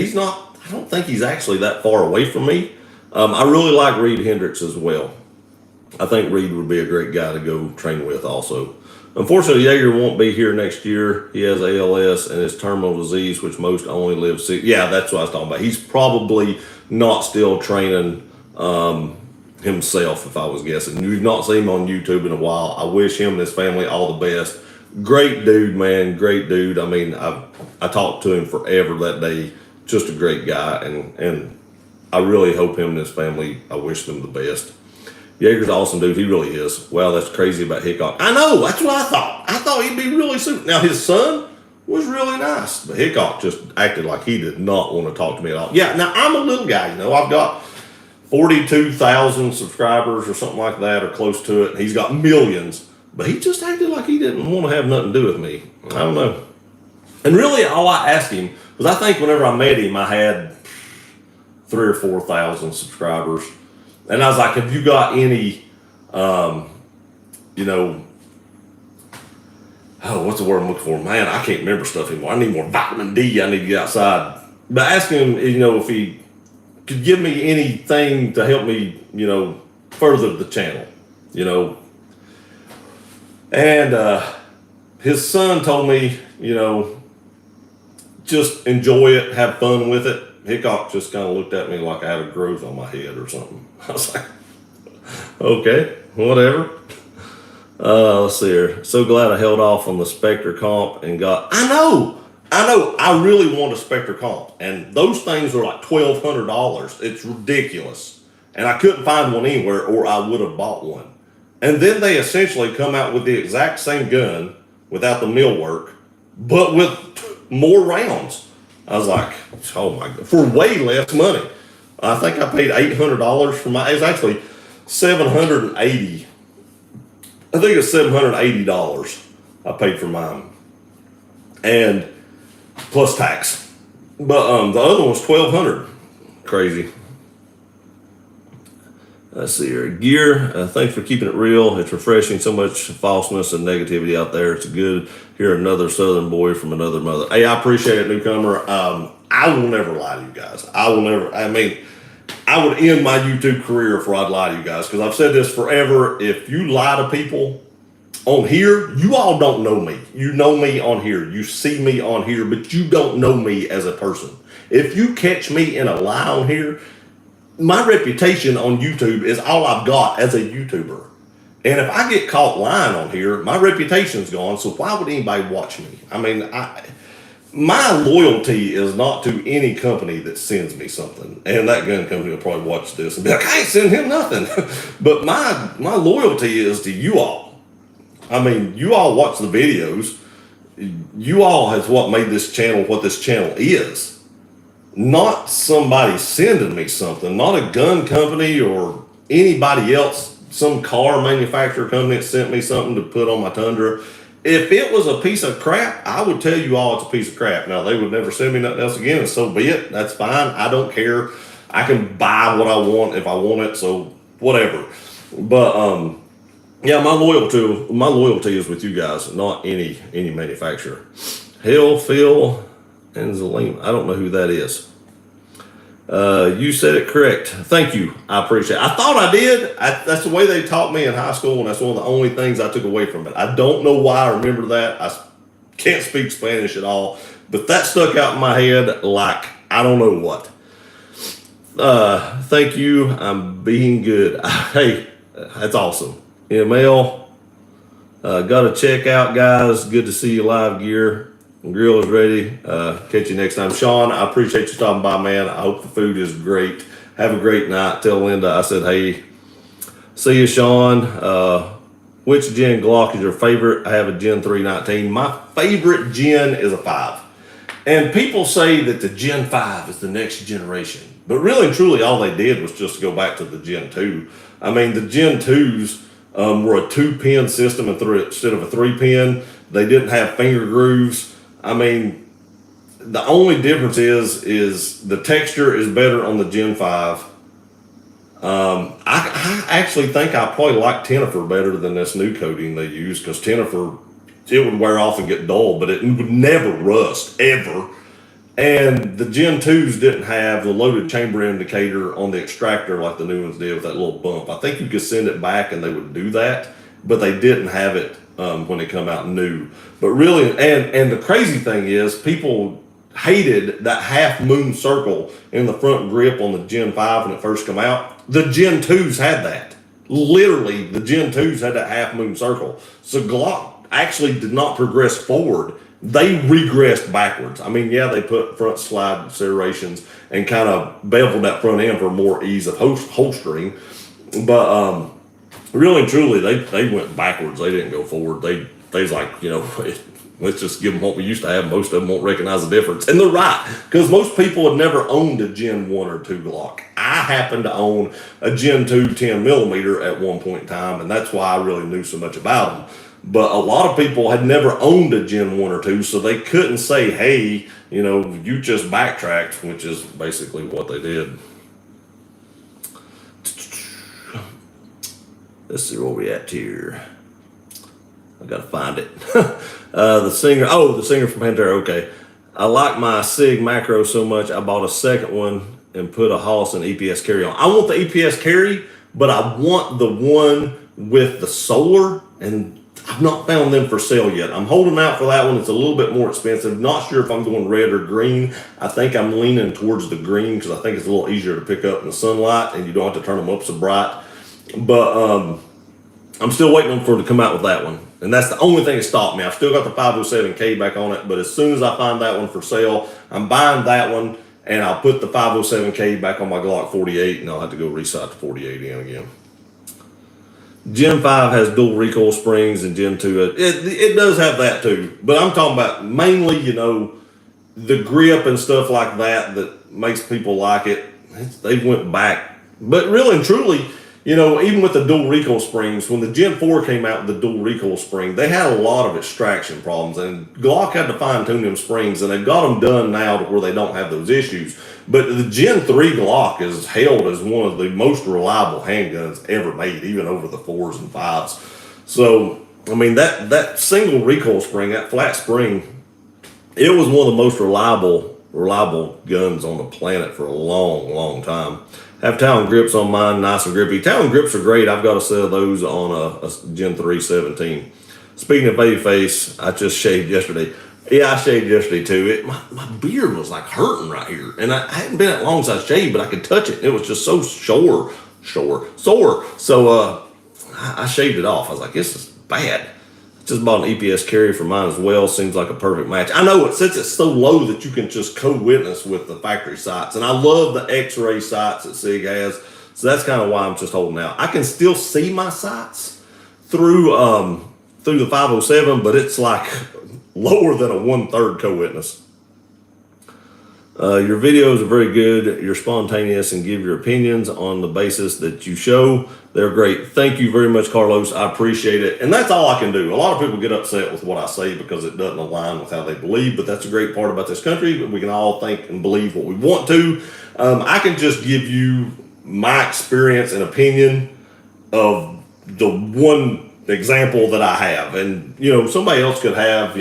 don't think he's actually that far away from me. I really like Reed Hendricks as well. I think Reed would be a great guy to go train with also. Unfortunately, Yeager won't be here next year. He has ALS and his terminal disease, which most only live 6. Yeah, that's what I was talking about. He's probably not still training himself, if I was guessing. You've not seen him on YouTube in a while. I wish him and his family all the best. Great dude, man. Great dude. I mean, I talked to him forever that day. Just a great guy, and I really hope him and his family, I wish them the best. Yeager's awesome, dude. He really is. Wow, that's crazy about Hickok. I know. That's what I thought. I thought he'd be really soon. Now, his son was really nice, but Hickok just acted like he did not want to talk to me at all. Yeah, now, I'm a little guy, I've got 42,000 subscribers or something like that, or close to it. He's got millions, but he just acted like he didn't want to have nothing to do with me. I don't know. And really, all I asked him, because I think whenever I met him, I had 3,000 or 4,000 subscribers. And I was like, have you got any, what's the word I'm looking for? Man, I can't remember stuff anymore. I need more vitamin D. I need to get outside. But asking him, if he could give me anything to help me, further the channel, And his son told me, just enjoy it, have fun with it. Hickok just kind of looked at me like I had a growth on my head or something. I was like, okay, whatever. Let's see here. So glad I held off on the Spectre comp and got, I know, I really want a Spectre comp. And those things are like $1,200. It's ridiculous. And I couldn't find one anywhere or I would have bought one. And then they essentially come out with the exact same gun without the millwork, but with more rounds. I was like, oh my God, for way less money. I think I paid $800 for mine. It's actually $780. I think it's $780 I paid for mine. And plus tax. But the other one was $1,200. Crazy. Let's see here. Gear, thanks for keeping it real. It's refreshing. So much falseness and negativity out there. It's good to hear another Southern boy from another mother. Hey, I appreciate it, newcomer. I will never lie to you guys. I will never, I mean, I would end my YouTube career if I'd lie to you guys, because I've said this forever. If you lie to people on here, you all don't know me. You know me on here. You see me on here, but you don't know me as a person. If you catch me in a lie on here, my reputation on YouTube is all I've got as a YouTuber. And if I get caught lying on here, my reputation's gone. So why would anybody watch me? I mean, my loyalty is not to any company that sends me something. And that gun company will probably watch this and be like, I ain't sending him nothing. But my loyalty is to you all. I mean, you all watch the videos. You all has what made this channel what this channel is. Not somebody sending me something, not a gun company or anybody else, some car manufacturer company that sent me something to put on my Tundra. If it was a piece of crap, I would tell you all it's a piece of crap. Now, they would never send me nothing else again, and so be it. That's fine. I don't care. I can buy what I want if I want it, so whatever. But, yeah, my loyalty is with you guys, not any manufacturer. Hell, Phil, and Zalima. I don't know who that is. You said it correct. Thank you. I appreciate it. I thought I did. That's the way they taught me in high school, and that's one of the only things I took away from it. I don't know why I remember that. I can't speak Spanish at all, but that stuck out in my head like I don't know what. Thank you. I'm being good. Hey, that's awesome. ML, got to check out, guys. Good to see you live, Gear. Grill is ready. Catch you next time. Sean, I appreciate you stopping by, man. I hope the food is great. Have a great night. Tell Linda I said, hey. See you, Sean. Which Gen Glock is your favorite? I have a Gen 319. My favorite Gen is a 5. And people say that the Gen 5 is the next generation. But really and truly, all they did was just go back to the Gen 2. I mean, the Gen 2s were a 2-pin system instead of a 3-pin. They didn't have finger grooves. I mean, the only difference is the texture is better on the Gen 5. I actually think I probably like Tenifer better than this new coating they use, because Tenifer, it would wear off and get dull, but it would never rust, ever. And the Gen 2s didn't have the loaded chamber indicator on the extractor like the new ones did with that little bump. I think you could send it back and they would do that, but they didn't have it when they come out new. But really, and the crazy thing is, people hated that half moon circle in the front grip on the Gen 5 when it first come out. The Gen 2s had that. Literally, the Gen 2s had that half moon circle. So Glock actually did not progress forward. They regressed backwards. I mean, yeah, they put front slide serrations and kind of beveled that front end for more ease of holstering. But really and truly, they went backwards. They didn't go forward. They was like, you know, let's just give them what we used to have. Most of them won't recognize the difference. And they're right, because most people have never owned a Gen 1 or 2 Glock. I happen to own a Gen 2 10mm at one point in time, and that's why I really knew so much about them. But a lot of people had never owned a Gen 1 or 2, so they couldn't say, hey, you know, you just backtracked, which is basically what they did. Let's see where we at here. I gotta find it. The singer from Pantera. Okay. I like my SIG macro so much, I bought a second one and put a Hoss and EPS carry on. I want the EPS carry, but I want the one with the solar, and I've not found them for sale yet. I'm holding out for that one. It's a little bit more expensive. Not sure if I'm going red or green. I think I'm leaning towards the green, because I think it's a little easier to pick up in the sunlight and you don't have to turn them up so bright. But I'm still waiting for it to come out with that one. And that's the only thing that stopped me. I've still got the 507K back on it, but as soon as I find that one for sale, I'm buying that one, and I'll put the 507K back on my Glock 48, and I'll have to go resight the 48 in again. Gen 5 has dual recoil springs, and Gen 2, it does have that too. But I'm talking about mainly, you know, the grip and stuff like that makes people like it. They went back. But really and truly, you know, even with the dual recoil springs, when the Gen 4 came out with the dual recoil spring, they had a lot of extraction problems, and Glock had to fine tune them springs, and they've got them done now to where they don't have those issues. But the Gen 3 Glock is hailed as one of the most reliable handguns ever made, even over the 4s and 5s. So, I mean, that single recoil spring, that flat spring, it was one of the most reliable reliable guns on the planet for a long, long time. Have Talon grips on mine, nice and grippy. Talon grips are great. I've got to sell those on a Gen 3 17. Speaking of baby face, I just shaved yesterday. Yeah, I shaved yesterday too. My beard was like hurting right here. And I hadn't been that long since I shaved, but I could touch it. It was just so sore. So I shaved it off. I was like, this is bad. Just bought an EPS carrier for mine as well. Seems like a perfect match. I know since it's so low that you can just co-witness with the factory sights. And I love the X-ray sights that SIG has. So that's kind of why I'm just holding out. I can still see my sights through the 507, but it's like lower than a 1/3 co-witness. Your videos are very good. You're spontaneous and give your opinions on the basis that you show. They're great. Thank you very much, Carlos. I appreciate it. And that's all I can do. A lot of people get upset with what I say because it doesn't align with how they believe, but that's a great part about this country. We can all think and believe what we want to. I can just give you my experience and opinion of the one example that I have. And, somebody else could have,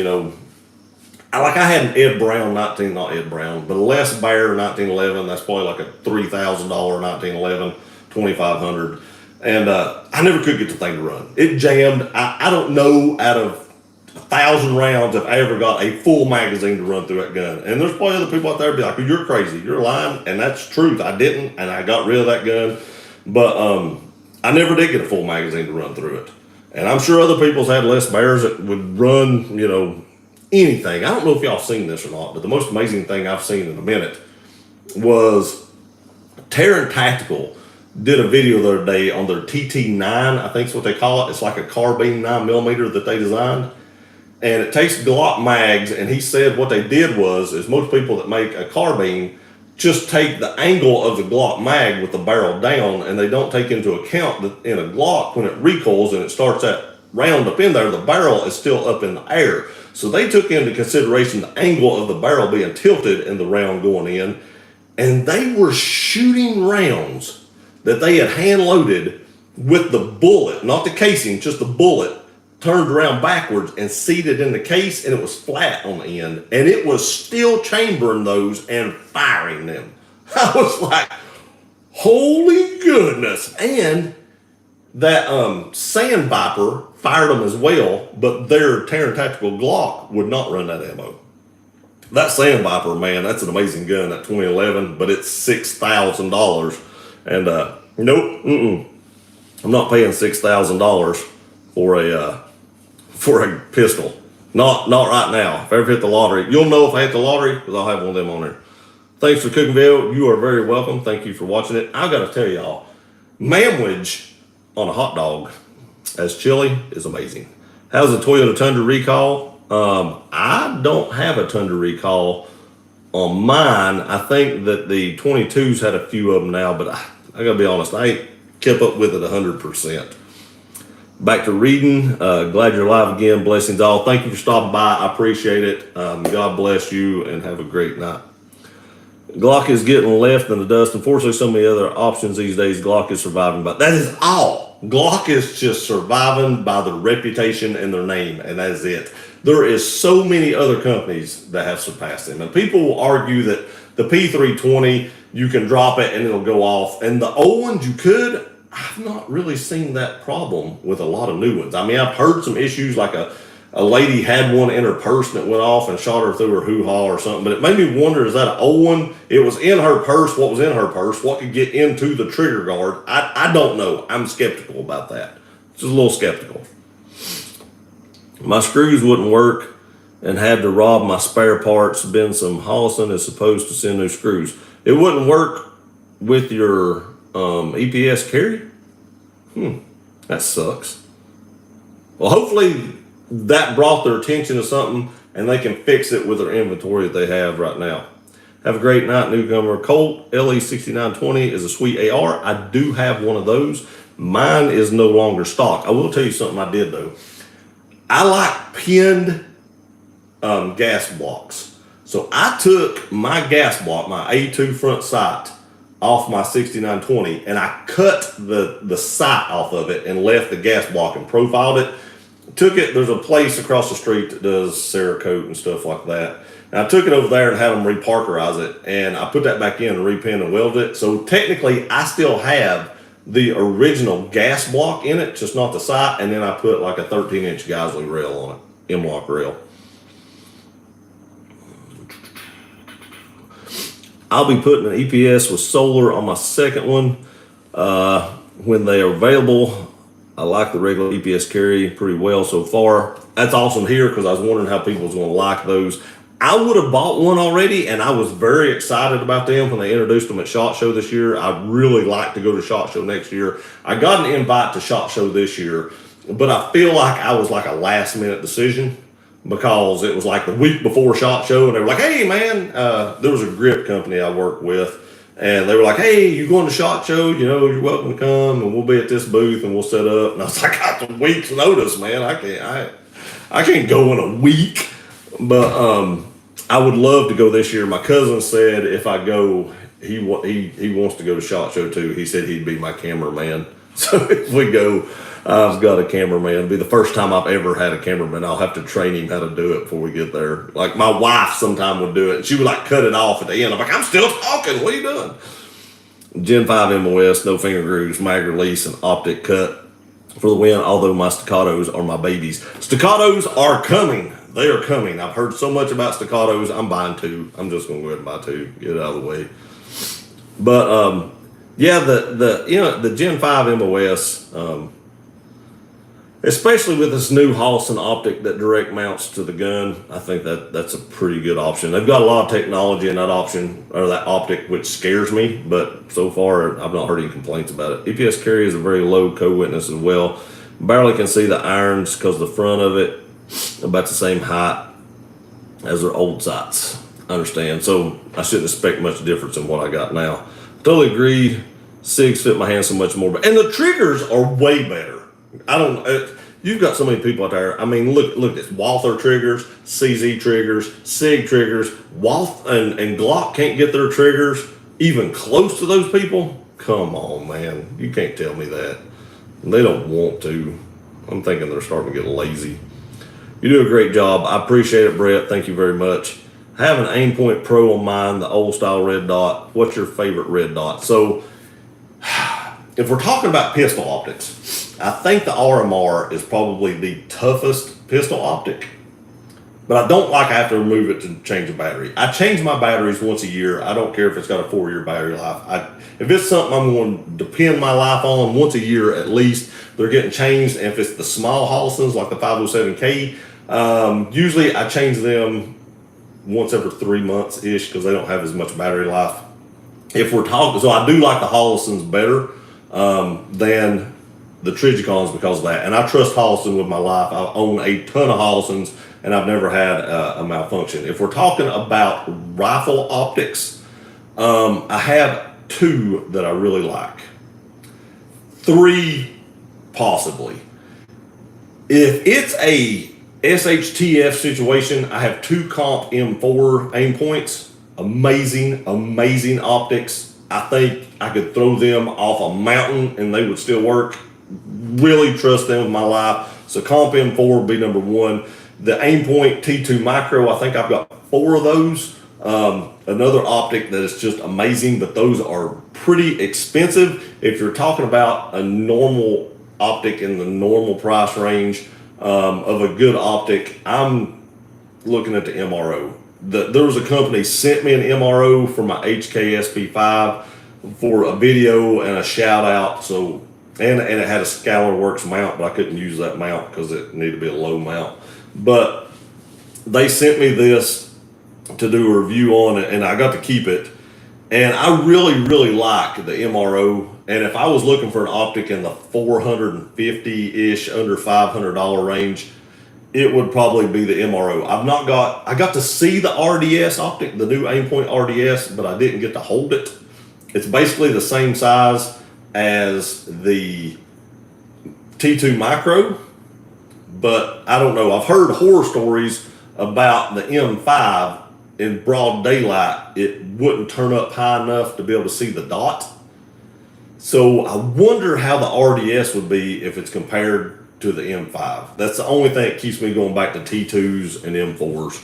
I had an Ed Brown not Ed Brown, but a Les Baer 1911. That's probably like a $3,000 1911, 2,500. And I never could get the thing to run. It jammed. I don't know out of 1,000 rounds if I ever got a full magazine to run through that gun. And there's probably other people out there be like, well, you're crazy. You're lying. And that's truth. I didn't. And I got rid of that gun. But I never did get a full magazine to run through it. And I'm sure other people's had Les Baers that would run, anything. I don't know if y'all seen this or not, but the most amazing thing I've seen in a minute was Terran Tactical did a video the other day on their TT9, I think is what they call it. It's like a carbine 9mm that they designed. And it takes Glock mags, and he said what they did is most people that make a carbine just take the angle of the Glock mag with the barrel down, and they don't take into account that in a Glock, when it recoils and it starts that round up in there, the barrel is still up in the air. So they took into consideration the angle of the barrel being tilted and the round going in, and they were shooting rounds that they had hand loaded with the bullet, not the casing, just the bullet, turned around backwards and seated in the case, and it was flat on the end, and it was still chambering those and firing them. I was like, holy goodness. And that Sand Viper fired them as well, but their Terran Tactical Glock would not run that ammo. That Sand Viper, man, that's an amazing gun, that 2011, but it's $6,000. And nope, I'm not paying $6,000 for a pistol. Not right now. If I ever hit the lottery, you'll know if I hit the lottery because I'll have one of them on there. Thanks for cooking video. You are very welcome. Thank you for watching it. I've got to tell y'all, manwich on a hot dog as chili is amazing. How's the Toyota Tundra recall? I don't have a Tundra recall on mine. I think that the 22s had a few of them now, but I gotta be honest, I ain't kept up with it 100%. Back to reading. Glad you're live again. Blessings all. Thank you for stopping by. I appreciate it. God bless you and have a great night. Glock is getting left in the dust. Unfortunately, so many other options these days. Glock is surviving, but that is all. Glock is just surviving by their reputation and their name, and that is it. There is so many other companies that have surpassed them, and people will argue that the P320, you can drop it and it'll go off, and the old ones you could. I've not really seen that problem with a lot of new ones. I mean, I've heard some issues like a lady had one in her purse and it went off and shot her through her hoo-ha or something, but it made me wonder, is that an old one? It was in her purse. What was in her purse? What could get into the trigger guard? I don't know. I'm skeptical about that. Just a little skeptical. My screws wouldn't work and had to rob my spare parts. Been some Hollison is supposed to send new screws. It wouldn't work with your EPS carry? That sucks. Well, hopefully that brought their attention to something and they can fix it with their inventory that they have right now. Have a great night, newcomer. Colt LE6920 is a sweet AR. I do have one of those. Mine is no longer stock. I will tell you something I did though. I like pinned gas blocks. So I took my gas block, my A2 front sight, off my 6920, and I cut the sight off of it and left the gas block and profiled it. Took it, there's a place across the street that does Cerakote and stuff like that. And I took it over there and had them reparkerize it, and I put that back in and repin and welded it. So technically, I still have the original gas block in it, just not the sight, and then I put like a 13-inch Geisley rail on it, M-lock rail. I'll be putting an EPS with solar on my second one when they are available. I like the regular EPS carry pretty well so far. That's awesome here because I was wondering how people was going to like those. I would have bought one already, and I was very excited about them when they introduced them at SHOT Show this year. I'd really like to go to SHOT Show next year. I got an invite to SHOT Show this year, but I feel like I was like a last-minute decision because it was like the week before SHOT Show, and they were like, hey, man, there was a grip company I worked with, and they were like, hey, you going to SHOT Show? You know, you're welcome to come, and we'll be at this booth, and we'll set up. And I was like, I got a week's notice, man. I can't go in a week. But I would love to go this year. My cousin said if I go, he wants to go to SHOT Show too. He said he'd be my cameraman. So if we go, I've got a cameraman. It'll be the first time I've ever had a cameraman. I'll have to train him how to do it before we get there. Like my wife sometime would do it, and she would like cut it off at the end. I'm like, I'm still talking. What are you doing? Gen 5 MOS, no finger grooves, mag release, and optic cut for the win. Although my staccatos are my babies. Staccatos are coming. They are coming. I've heard so much about staccatos. I'm buying two. I'm just going to go ahead and buy two. Get it out of the way. But yeah, the Gen 5 MOS, especially with this new Holliston optic that direct mounts to the gun, I think that's a pretty good option. They've got a lot of technology in that option or that optic, which scares me. But so far, I've not heard any complaints about it. EPS carry is a very low co-witness as well. Barely can see the irons because the front of it about the same height as their old sights. I understand. So I shouldn't expect much difference in what I got now. Totally agree. SIGs fit my hand so much more. And the triggers are way better. You've got so many people out there. I mean, look at this. Walther triggers, CZ triggers, SIG triggers. And Glock can't get their triggers even close to those people. Come on, man. You can't tell me that. They don't want to. I'm thinking they're starting to get lazy. You do a great job. I appreciate it, Brett. Thank you very much. I have an Aimpoint Pro on mine, the old style red dot. What's your favorite red dot? So if we're talking about pistol optics, I think the RMR is probably the toughest pistol optic. But I don't like I have to remove it to change a battery. I change my batteries once a year. I don't care if it's got a 4-year battery life. If it's something I'm going to depend my life on once a year at least, they're getting changed. And if it's the small Hollistons like the 507K, usually I change them once every 3 months ish because they don't have as much battery life. If we're talking, so I do like the Hollistons better than the Trigicons because of that. And I trust Holliston with my life. I own a ton of Hollistons and I've never had a malfunction. If we're talking about rifle optics, I have 2 that I really like. 3 possibly. If it's a SHTF situation, I have 2 comp M4 aim points. Amazing optics. I think I could throw them off a mountain and they would still work. Really trust them with my life. So comp M4 would be number 1. The Aimpoint T2 Micro, I think I've got 4 of those. Another optic that is just amazing, but those are pretty expensive. If you're talking about a normal optic in the normal price range of a good optic, I'm looking at the MRO. There was a company sent me an MRO for my HKSP5 for a video and a shout out. So and it had a ScalarWorks mount, but I couldn't use that mount because it needed to be a low mount. But they sent me this to do a review on it, and I got to keep it. And I really like the MRO. And if I was looking for an optic in the $450-ish, under $500 range, it would probably be the MRO. I got to see the RDS optic, the new Aimpoint RDS, but I didn't get to hold it. It's basically the same size as the T2 Micro, but I don't know. I've heard horror stories about the M5 in broad daylight. It wouldn't turn up high enough to be able to see the dot. So I wonder how the RDS would be if it's compared to the M5. That's the only thing that keeps me going back to T2s and M4s.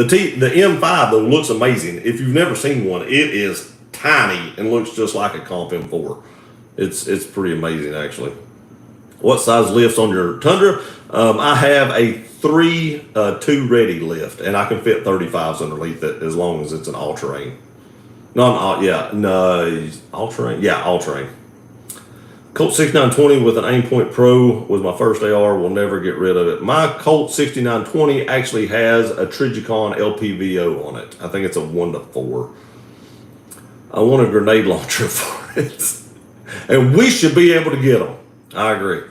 The M5 though looks amazing. If you've never seen one, it is tiny and looks just like a Comp M4. It's pretty amazing actually. What size lifts on your Tundra? I have a 2 ready lift, and I can fit 35s underneath it as long as it's an all-terrain. All-terrain. Yeah, all-terrain. Colt 6920 with an Aimpoint Pro was my first AR. Will never get rid of it. My Colt 6920 actually has a Trijicon LPVO on it. I think it's a 1-4. I want a grenade launcher for it. And we should be able to get them. I agree.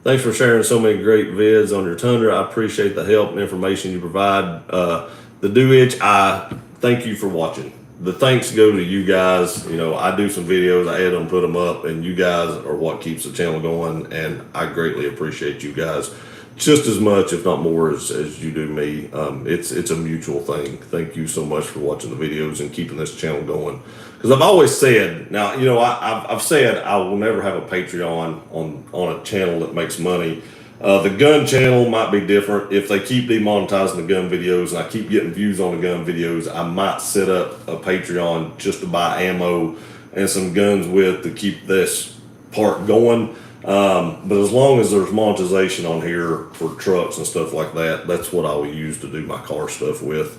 Thanks for sharing so many great vids on your Tundra. I appreciate the help and information you provide. The Do-Itch, I thank you for watching. The thanks go to you guys. You know, I do some videos, I edit them, put them up, and you guys are what keeps the channel going, and I greatly appreciate you guys just as much, if not more, as you do me. It's a mutual thing. Thank you so much for watching the videos and keeping this channel going. Because I've always said, now, you know, I've said I will never have a Patreon on a channel that makes money. The gun channel might be different. If they keep demonetizing the gun videos and I keep getting views on the gun videos, I might set up a Patreon just to buy ammo and some guns with to keep this part going. But as long as there's monetization on here for trucks and stuff like that, that's what I will use to do my car stuff with.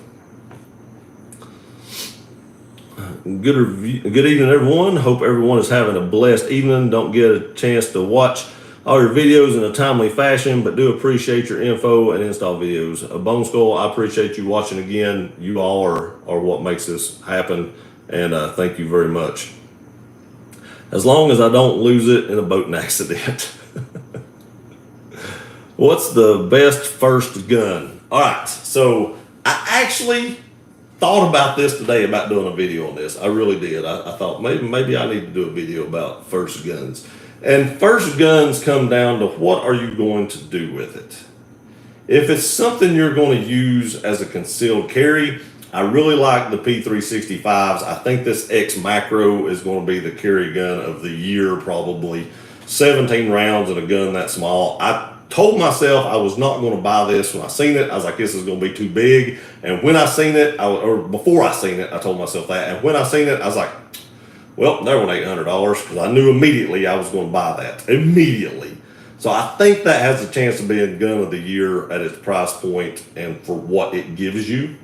Good evening, everyone. Hope everyone is having a blessed evening. Don't get a chance to watch all your videos in a timely fashion, but do appreciate your info and install videos. Bone Skull, I appreciate you watching again. You all are what makes this happen, and thank you very much. As long as I don't lose it in a boating accident. What's the best first gun? All right, so I actually thought about this today, about doing a video on this. I really did. I thought maybe I need to do a video about first guns. And first guns come down to what are you going to do with it? If it's something you're going to use as a concealed carry, I really like the P365s. I think this X Macro is going to be the carry gun of the year, probably. 17 rounds in a gun that small. I told myself I was not going to buy this when I seen it. I was like, this is going to be too big. And when I seen it, or before I seen it, I told myself that. And when I seen it, I was like, well, there went $800 because I knew immediately I was going to buy that. Immediately. So I think that has a chance to be a gun of the year at its price point and for what it gives you.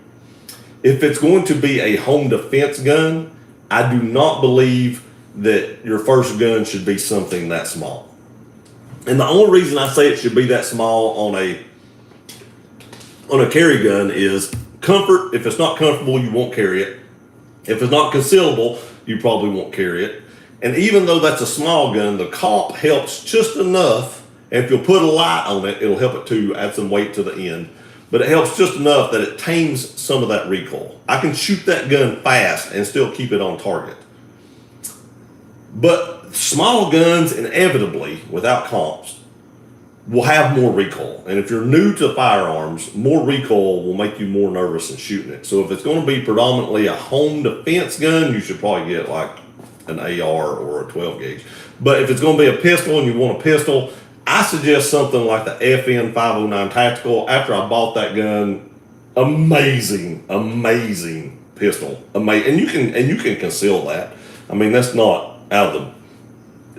If it's going to be a home defense gun, I do not believe that your first gun should be something that small. And the only reason I say it should be that small on a carry gun is comfort. If it's not comfortable, you won't carry it. If it's not concealable, you probably won't carry it. And even though that's a small gun, the comp helps just enough. And if you'll put a light on it, it'll help it too, add some weight to the end. But it helps just enough that it tames some of that recoil. I can shoot that gun fast and still keep it on target. But small guns, inevitably, without comps, will have more recoil. And if you're new to firearms, more recoil will make you more nervous in shooting it. So if it's going to be predominantly a home defense gun, you should probably get like an AR or a 12 gauge. But if it's going to be a pistol and you want a pistol, I suggest something like the FN 509 Tactical. After I bought that gun, amazing pistol. And you can conceal that. I mean, that's not out of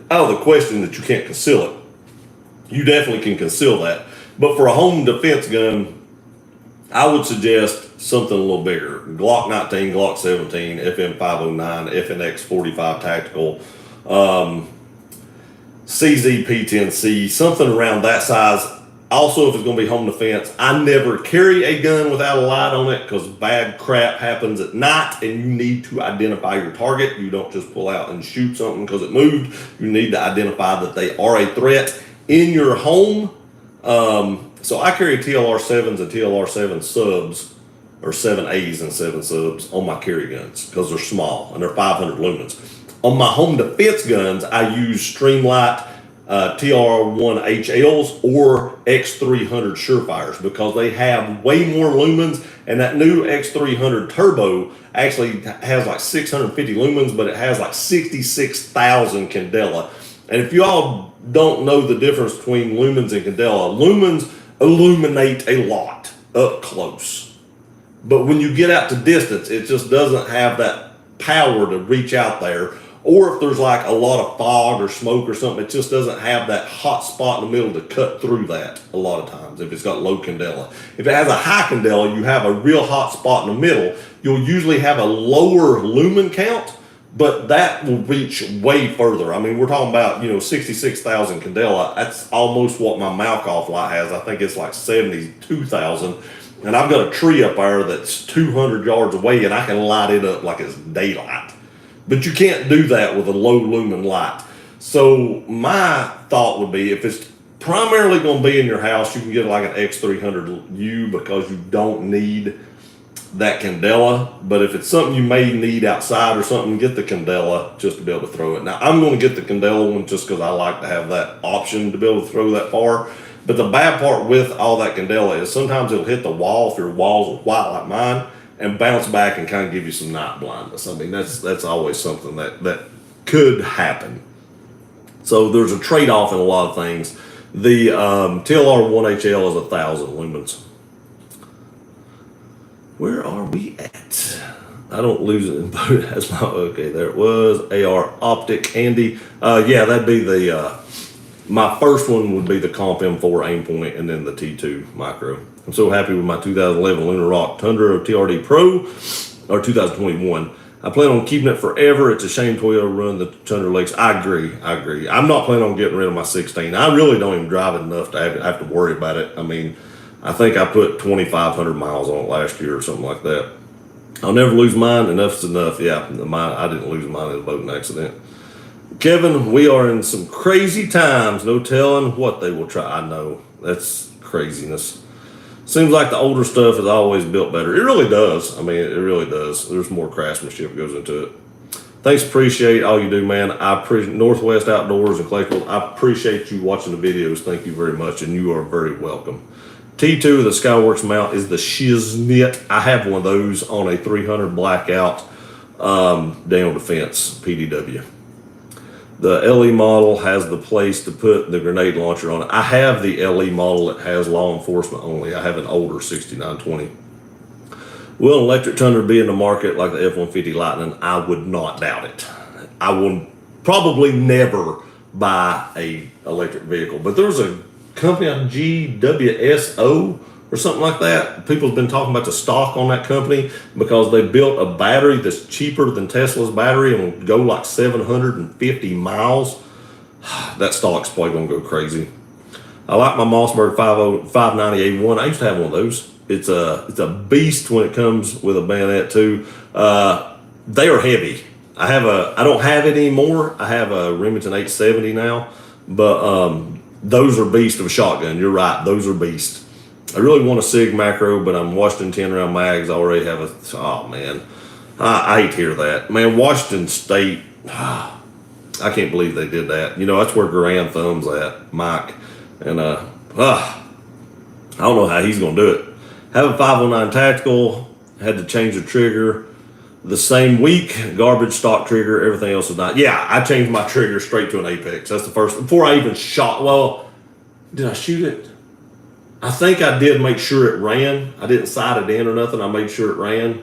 the question that you can't conceal it. You definitely can conceal that. But for a home defense gun, I would suggest something a little bigger. Glock 19, Glock 17, FM 509, FNX 45 Tactical, CZ P10C, something around that size. Also, if it's going to be home defense, I never carry a gun without a light on it because bad crap happens at night and you need to identify your target. You don't just pull out and shoot something because it moved. You need to identify that they are a threat in your home. So I carry TLR 7s and TLR 7 subs, or 7As and 7 subs on my carry guns because they're small and they're 500 lumens. On my home defense guns, I use Streamlight TR1 HLs or X300 Surefires because they have way more lumens, and that new X300 Turbo actually has like 650 lumens, but it has like 66,000 candela. And if you all don't know the difference between lumens and candela, lumens illuminate a lot up close. But when you get out to distance, it just doesn't have that power to reach out there. Or if there's like a lot of fog or smoke or something, it just doesn't have that hot spot in the middle to cut through that a lot of times if it's got low candela. If it has a high candela, you have a real hot spot in the middle. You'll usually have a lower lumen count, but that will reach way further. I mean, we're talking about, 66,000 candela. That's almost what my Malkoff light has. I think it's like 72,000. And I've got a tree up there that's 200 yards away, and I can light it up like it's daylight. But you can't do that with a low lumen light. So my thought would be, if it's primarily going to be in your house, you can get like an X300U because you don't need that candela. But if it's something you may need outside or something, get the candela just to be able to throw it. Now, I'm going to get the candela one just because I like to have that option to be able to throw that far. But the bad part with all that candela is sometimes it'll hit the wall if your walls are white like mine, and bounce back and kind of give you some night blindness. I mean, that's always something that could happen. So there's a trade-off in a lot of things. The TLR 1HL is 1,000 lumens. Where are we at? I don't lose it. That's not okay. There it was. AR Optic Andy. Yeah, that'd be the. My first one would be the Comp M4 aim point, and then the T2 micro. I'm so happy with my 2011 Lunar Rock Tundra TRD Pro, or 2021. I plan on keeping it forever. It's a shame Toyota ruined the Tundra Lakes. I agree. I'm not planning on getting rid of my 16. I really don't even drive it enough to have to worry about it. I mean, I think I put 2,500 miles on it last year or something like that. I'll never lose mine. Enough's enough. Yeah, I didn't lose mine in a boating accident. Kevin, we are in some crazy times. No telling what they will try. I know. That's craziness. Seems like the older stuff is always built better. It really does. I mean, it really does. There's more craftsmanship goes into it. Thanks, appreciate all you do, man. I appreciate Northwest Outdoors and Claypool. I appreciate you watching the videos. Thank you very much, and you are very welcome. T2, the Skyworks mount, is the Shiznit. I have one of those on a 300 blackout down defense PDW. The LE model has the place to put the grenade launcher on it. I have the LE model that has law enforcement only. I have an older 6920. Will an electric Tundra be in the market like the F-150 Lightning? I would not doubt it. I will probably never buy a electric vehicle. But there's a company on GWSO or something like that. People have been talking about the stock on that company because they built a battery that's cheaper than Tesla's battery and will go like 750 miles. That stock's probably going to go crazy. I like my Mossberg 590A1. I used to have one of those. It's a beast when it comes with a bayonet too. They are heavy. I don't have it anymore. I have a Remington 870 now, but those are beasts of a shotgun. You're right. Those are beasts. I really want a SIG macro, but I'm Washington 10 round mags. I already have oh man. I hate to hear that. Man, Washington State, I can't believe they did that. That's where Grand Thumb's at, Mike. And I don't know how he's going to do it. Have a 509 tactical, had to change the trigger the same week, garbage stock trigger, everything else is not. Yeah, I changed my trigger straight to an Apex. That's the first, before I even shot. Well, did I shoot it? I think I did make sure it ran. I didn't sight it in or nothing. I made sure it ran.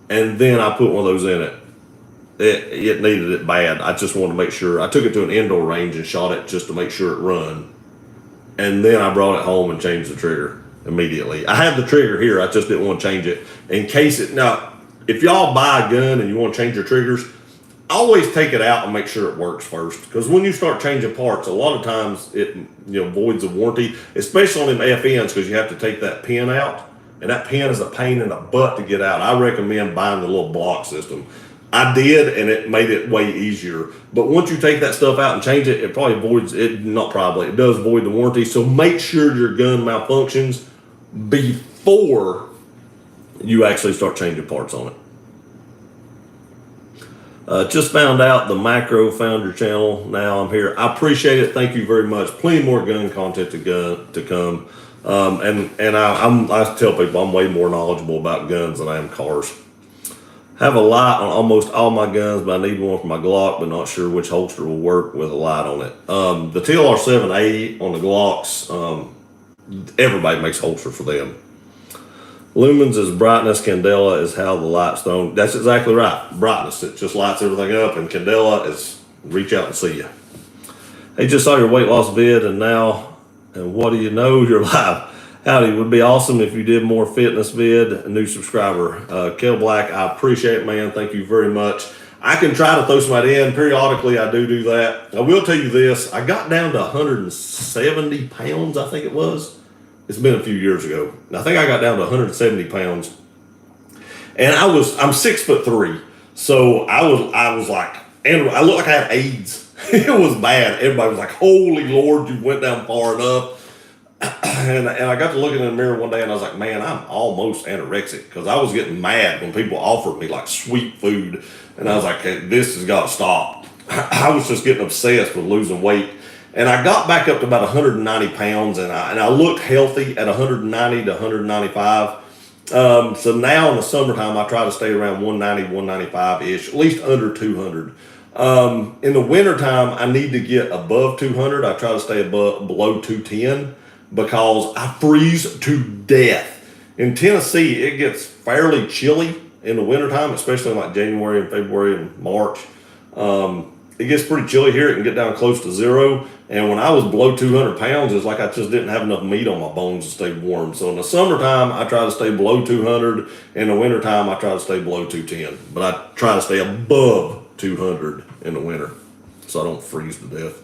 And then I put one of those in it. It needed it bad. I just wanted to make sure. I took it to an indoor range and shot it just to make sure it run. And then I brought it home and changed the trigger immediately. I have the trigger here. I just didn't want to change it in case it. Now, if y'all buy a gun and you want to change your triggers, always take it out and make sure it works first. Because when you start changing parts, a lot of times it voids the warranty, especially on them FNs, because you have to take that pin out. And that pin is a pain in the butt to get out. I recommend buying the little block system. I did, and it made it way easier. But once you take that stuff out and change it, it probably voids it. Not probably, it does void the warranty. So make sure your gun malfunctions before you actually start changing parts on it. Just found out the macro found your channel. Now I'm here. I appreciate it. Thank you very much. Plenty more gun content to come. I tell people I'm way more knowledgeable about guns than I am cars. Have a light on almost all my guns, but I need one for my Glock, but not sure which holster will work with a light on it. The TLR 7A on the Glocks, everybody makes holster for them. Lumens is brightness. Candela is how the light's thrown. That's exactly right. Brightness. It just lights everything up. And candela is reach out and see you. Hey, just saw your weight loss vid and what do you know? You're live. Howdy, would be awesome if you did more fitness vid. A new subscriber. Kel Black, I appreciate it, man. Thank you very much. I can try to throw somebody in. Periodically, I do that. I will tell you this. I got down to 170 pounds, I think it was. It's been a few years ago. I think I got down to 170 pounds. And I'm 6'3". So I was like, and I looked like I had AIDS. It was bad. Everybody was like, holy Lord, you went down far enough. And I got to looking in the mirror one day and I was like, man, I'm almost anorexic, because I was getting mad when people offered me like sweet food. And I was like, hey, this has got to stop. I was just getting obsessed with losing weight. And I got back up to about 190 pounds and I looked healthy at 190 to 195. So now in the summertime, I try to stay around 190, 195-ish, at least under 200. In the wintertime, I need to get above 200. I try to stay below 210 because I freeze to death. In Tennessee, it gets fairly chilly in the wintertime, especially like January and February and March. It gets pretty chilly here. It can get down close to zero. And when I was below 200 pounds, it's like I just didn't have enough meat on my bones to stay warm. So in the summertime, I try to stay below 200. In the wintertime, I try to stay below 210. But I try to stay above 200 in the winter so I don't freeze to death.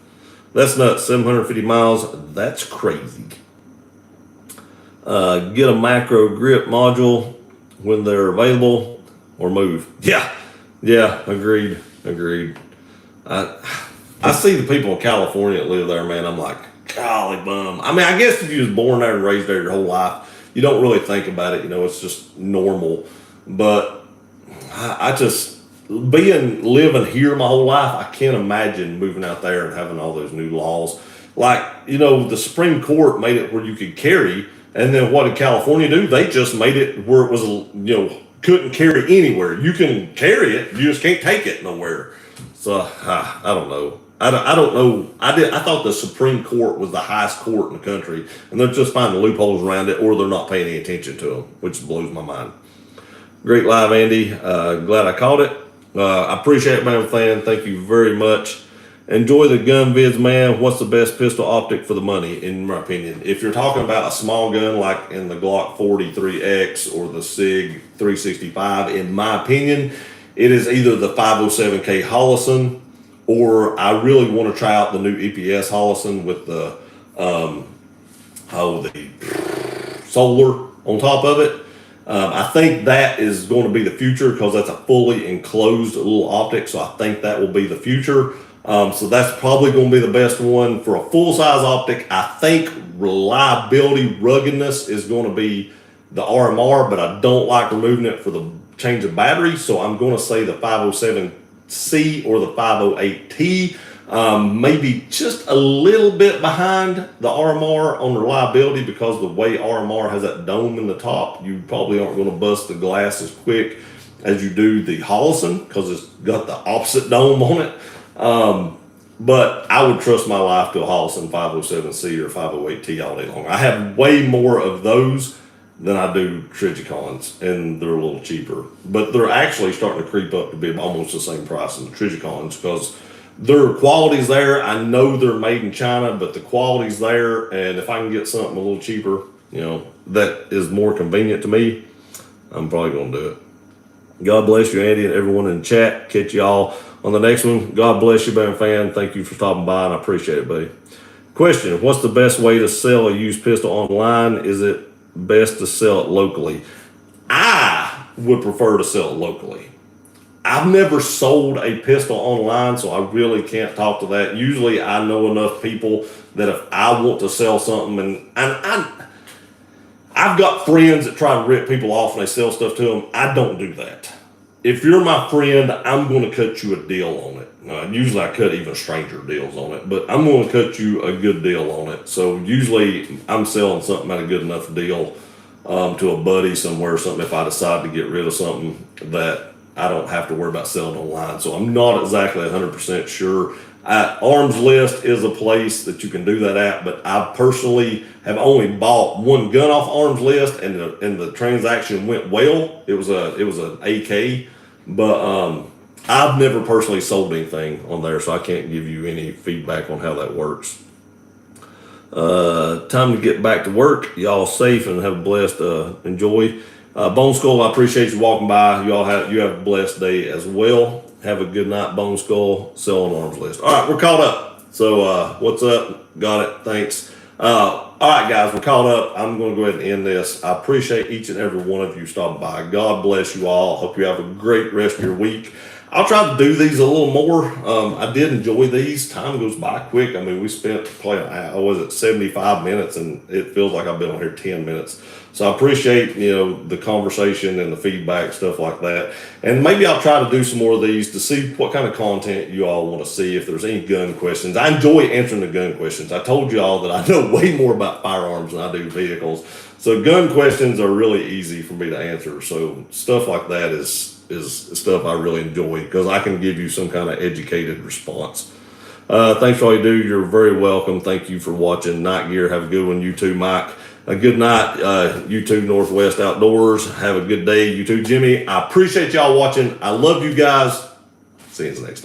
That's nuts. 750 miles. That's crazy. Get a macro grip module when they're available or move. Yeah, agreed. I see the people in California that live there, man. I'm like, golly bum. I mean, I guess if you was born there and raised there your whole life, you don't really think about it. You know, it's just normal. But I just, living here my whole life, I can't imagine moving out there and having all those new laws. Like, you know, the Supreme Court made it where you could carry, and then what did California do? They just made it where it was, you know, couldn't carry anywhere. You can carry it, you just can't take it nowhere. So I don't know. I don't know. I thought the Supreme Court was the highest court in the country, and they're just finding loopholes around it, or they're not paying any attention to them, which blows my mind. Great live, Andy. Glad I caught it. I appreciate it, man, fan. Thank you very much. Enjoy the gun vids, man. What's the best pistol optic for the money, in my opinion? If you're talking about a small gun like in the Glock 43X or the SIG 365, in my opinion, it is either the 507K Hollison, or I really want to try out the new EPS Hollison with the solar on top of it. I think that is going to be the future because that's a fully enclosed little optic. So I think that will be the future. So that's probably going to be the best one for a full size optic. I think reliability, ruggedness is going to be the RMR, but I don't like removing it for the change of battery. So I'm going to say the 507C or the 508T. Maybe just a little bit behind the RMR on reliability, because the way RMR has that dome in the top, you probably aren't going to bust the glass as quick as you do the Hollison because it's got the opposite dome on it. But I would trust my life to a Hollison 507C or 508T all day long. I have way more of those than I do Trigicons, and they're a little cheaper. But they're actually starting to creep up to be almost the same price as the Trigicons because their quality's there. I know they're made in China, but the quality's there, and if I can get something a little cheaper, you know, that is more convenient to me, I'm probably going to do it. God bless you, Andy, and everyone in the chat. Catch y'all on the next one. God bless you, man, fan. Thank you for stopping by, and I appreciate it, buddy. Question: what's the best way to sell a used pistol online? Is it best to sell it locally? I would prefer to sell it locally. I've never sold a pistol online, so I really can't talk to that. Usually I know enough people that if I want to sell something, and I've got friends that try to rip people off and they sell stuff to them. I don't do that. If you're my friend, I'm going to cut you a deal on it. Usually I cut even stranger deals on it, but I'm going to cut you a good deal on it. So usually I'm selling something at a good enough deal to a buddy somewhere or something if I decide to get rid of something that I don't have to worry about selling online. So I'm not exactly 100% sure. Arms List is a place that you can do that at, but I personally have only bought one gun off Arms List, and the transaction went well. It was an AK, but I've never personally sold anything on there, so I can't give you any feedback on how that works. Time to get back to work. Y'all safe and have a blessed enjoy. Bone Skull, I appreciate you walking by. You have a blessed day as well. Have a good night, Bone Skull. Sell on Arms List. All right, we're caught up. So what's up? Got it. Thanks. All right, guys, we're caught up. I'm going to go ahead and end this. I appreciate each and every one of you stopping by. God bless you all. Hope you have a great rest of your week. I'll try to do these a little more. I did enjoy these. Time goes by quick. I mean, we spent playing, 75 minutes, and it feels like I've been on here 10 minutes. So I appreciate, the conversation and the feedback, stuff like that. And maybe I'll try to do some more of these to see what kind of content you all want to see, if there's any gun questions. I enjoy answering the gun questions. I told you all that I know way more about firearms than I do vehicles. So gun questions are really easy for me to answer. So stuff like that is stuff I really enjoy, because I can give you some kind of educated response. Thanks for all you do. You're very welcome. Thank you for watching Night Gear. Have a good one. You too, Mike. A good night. You too, Northwest Outdoors. Have a good day. You too, Jimmy. I appreciate y'all watching. I love you guys. See you next time.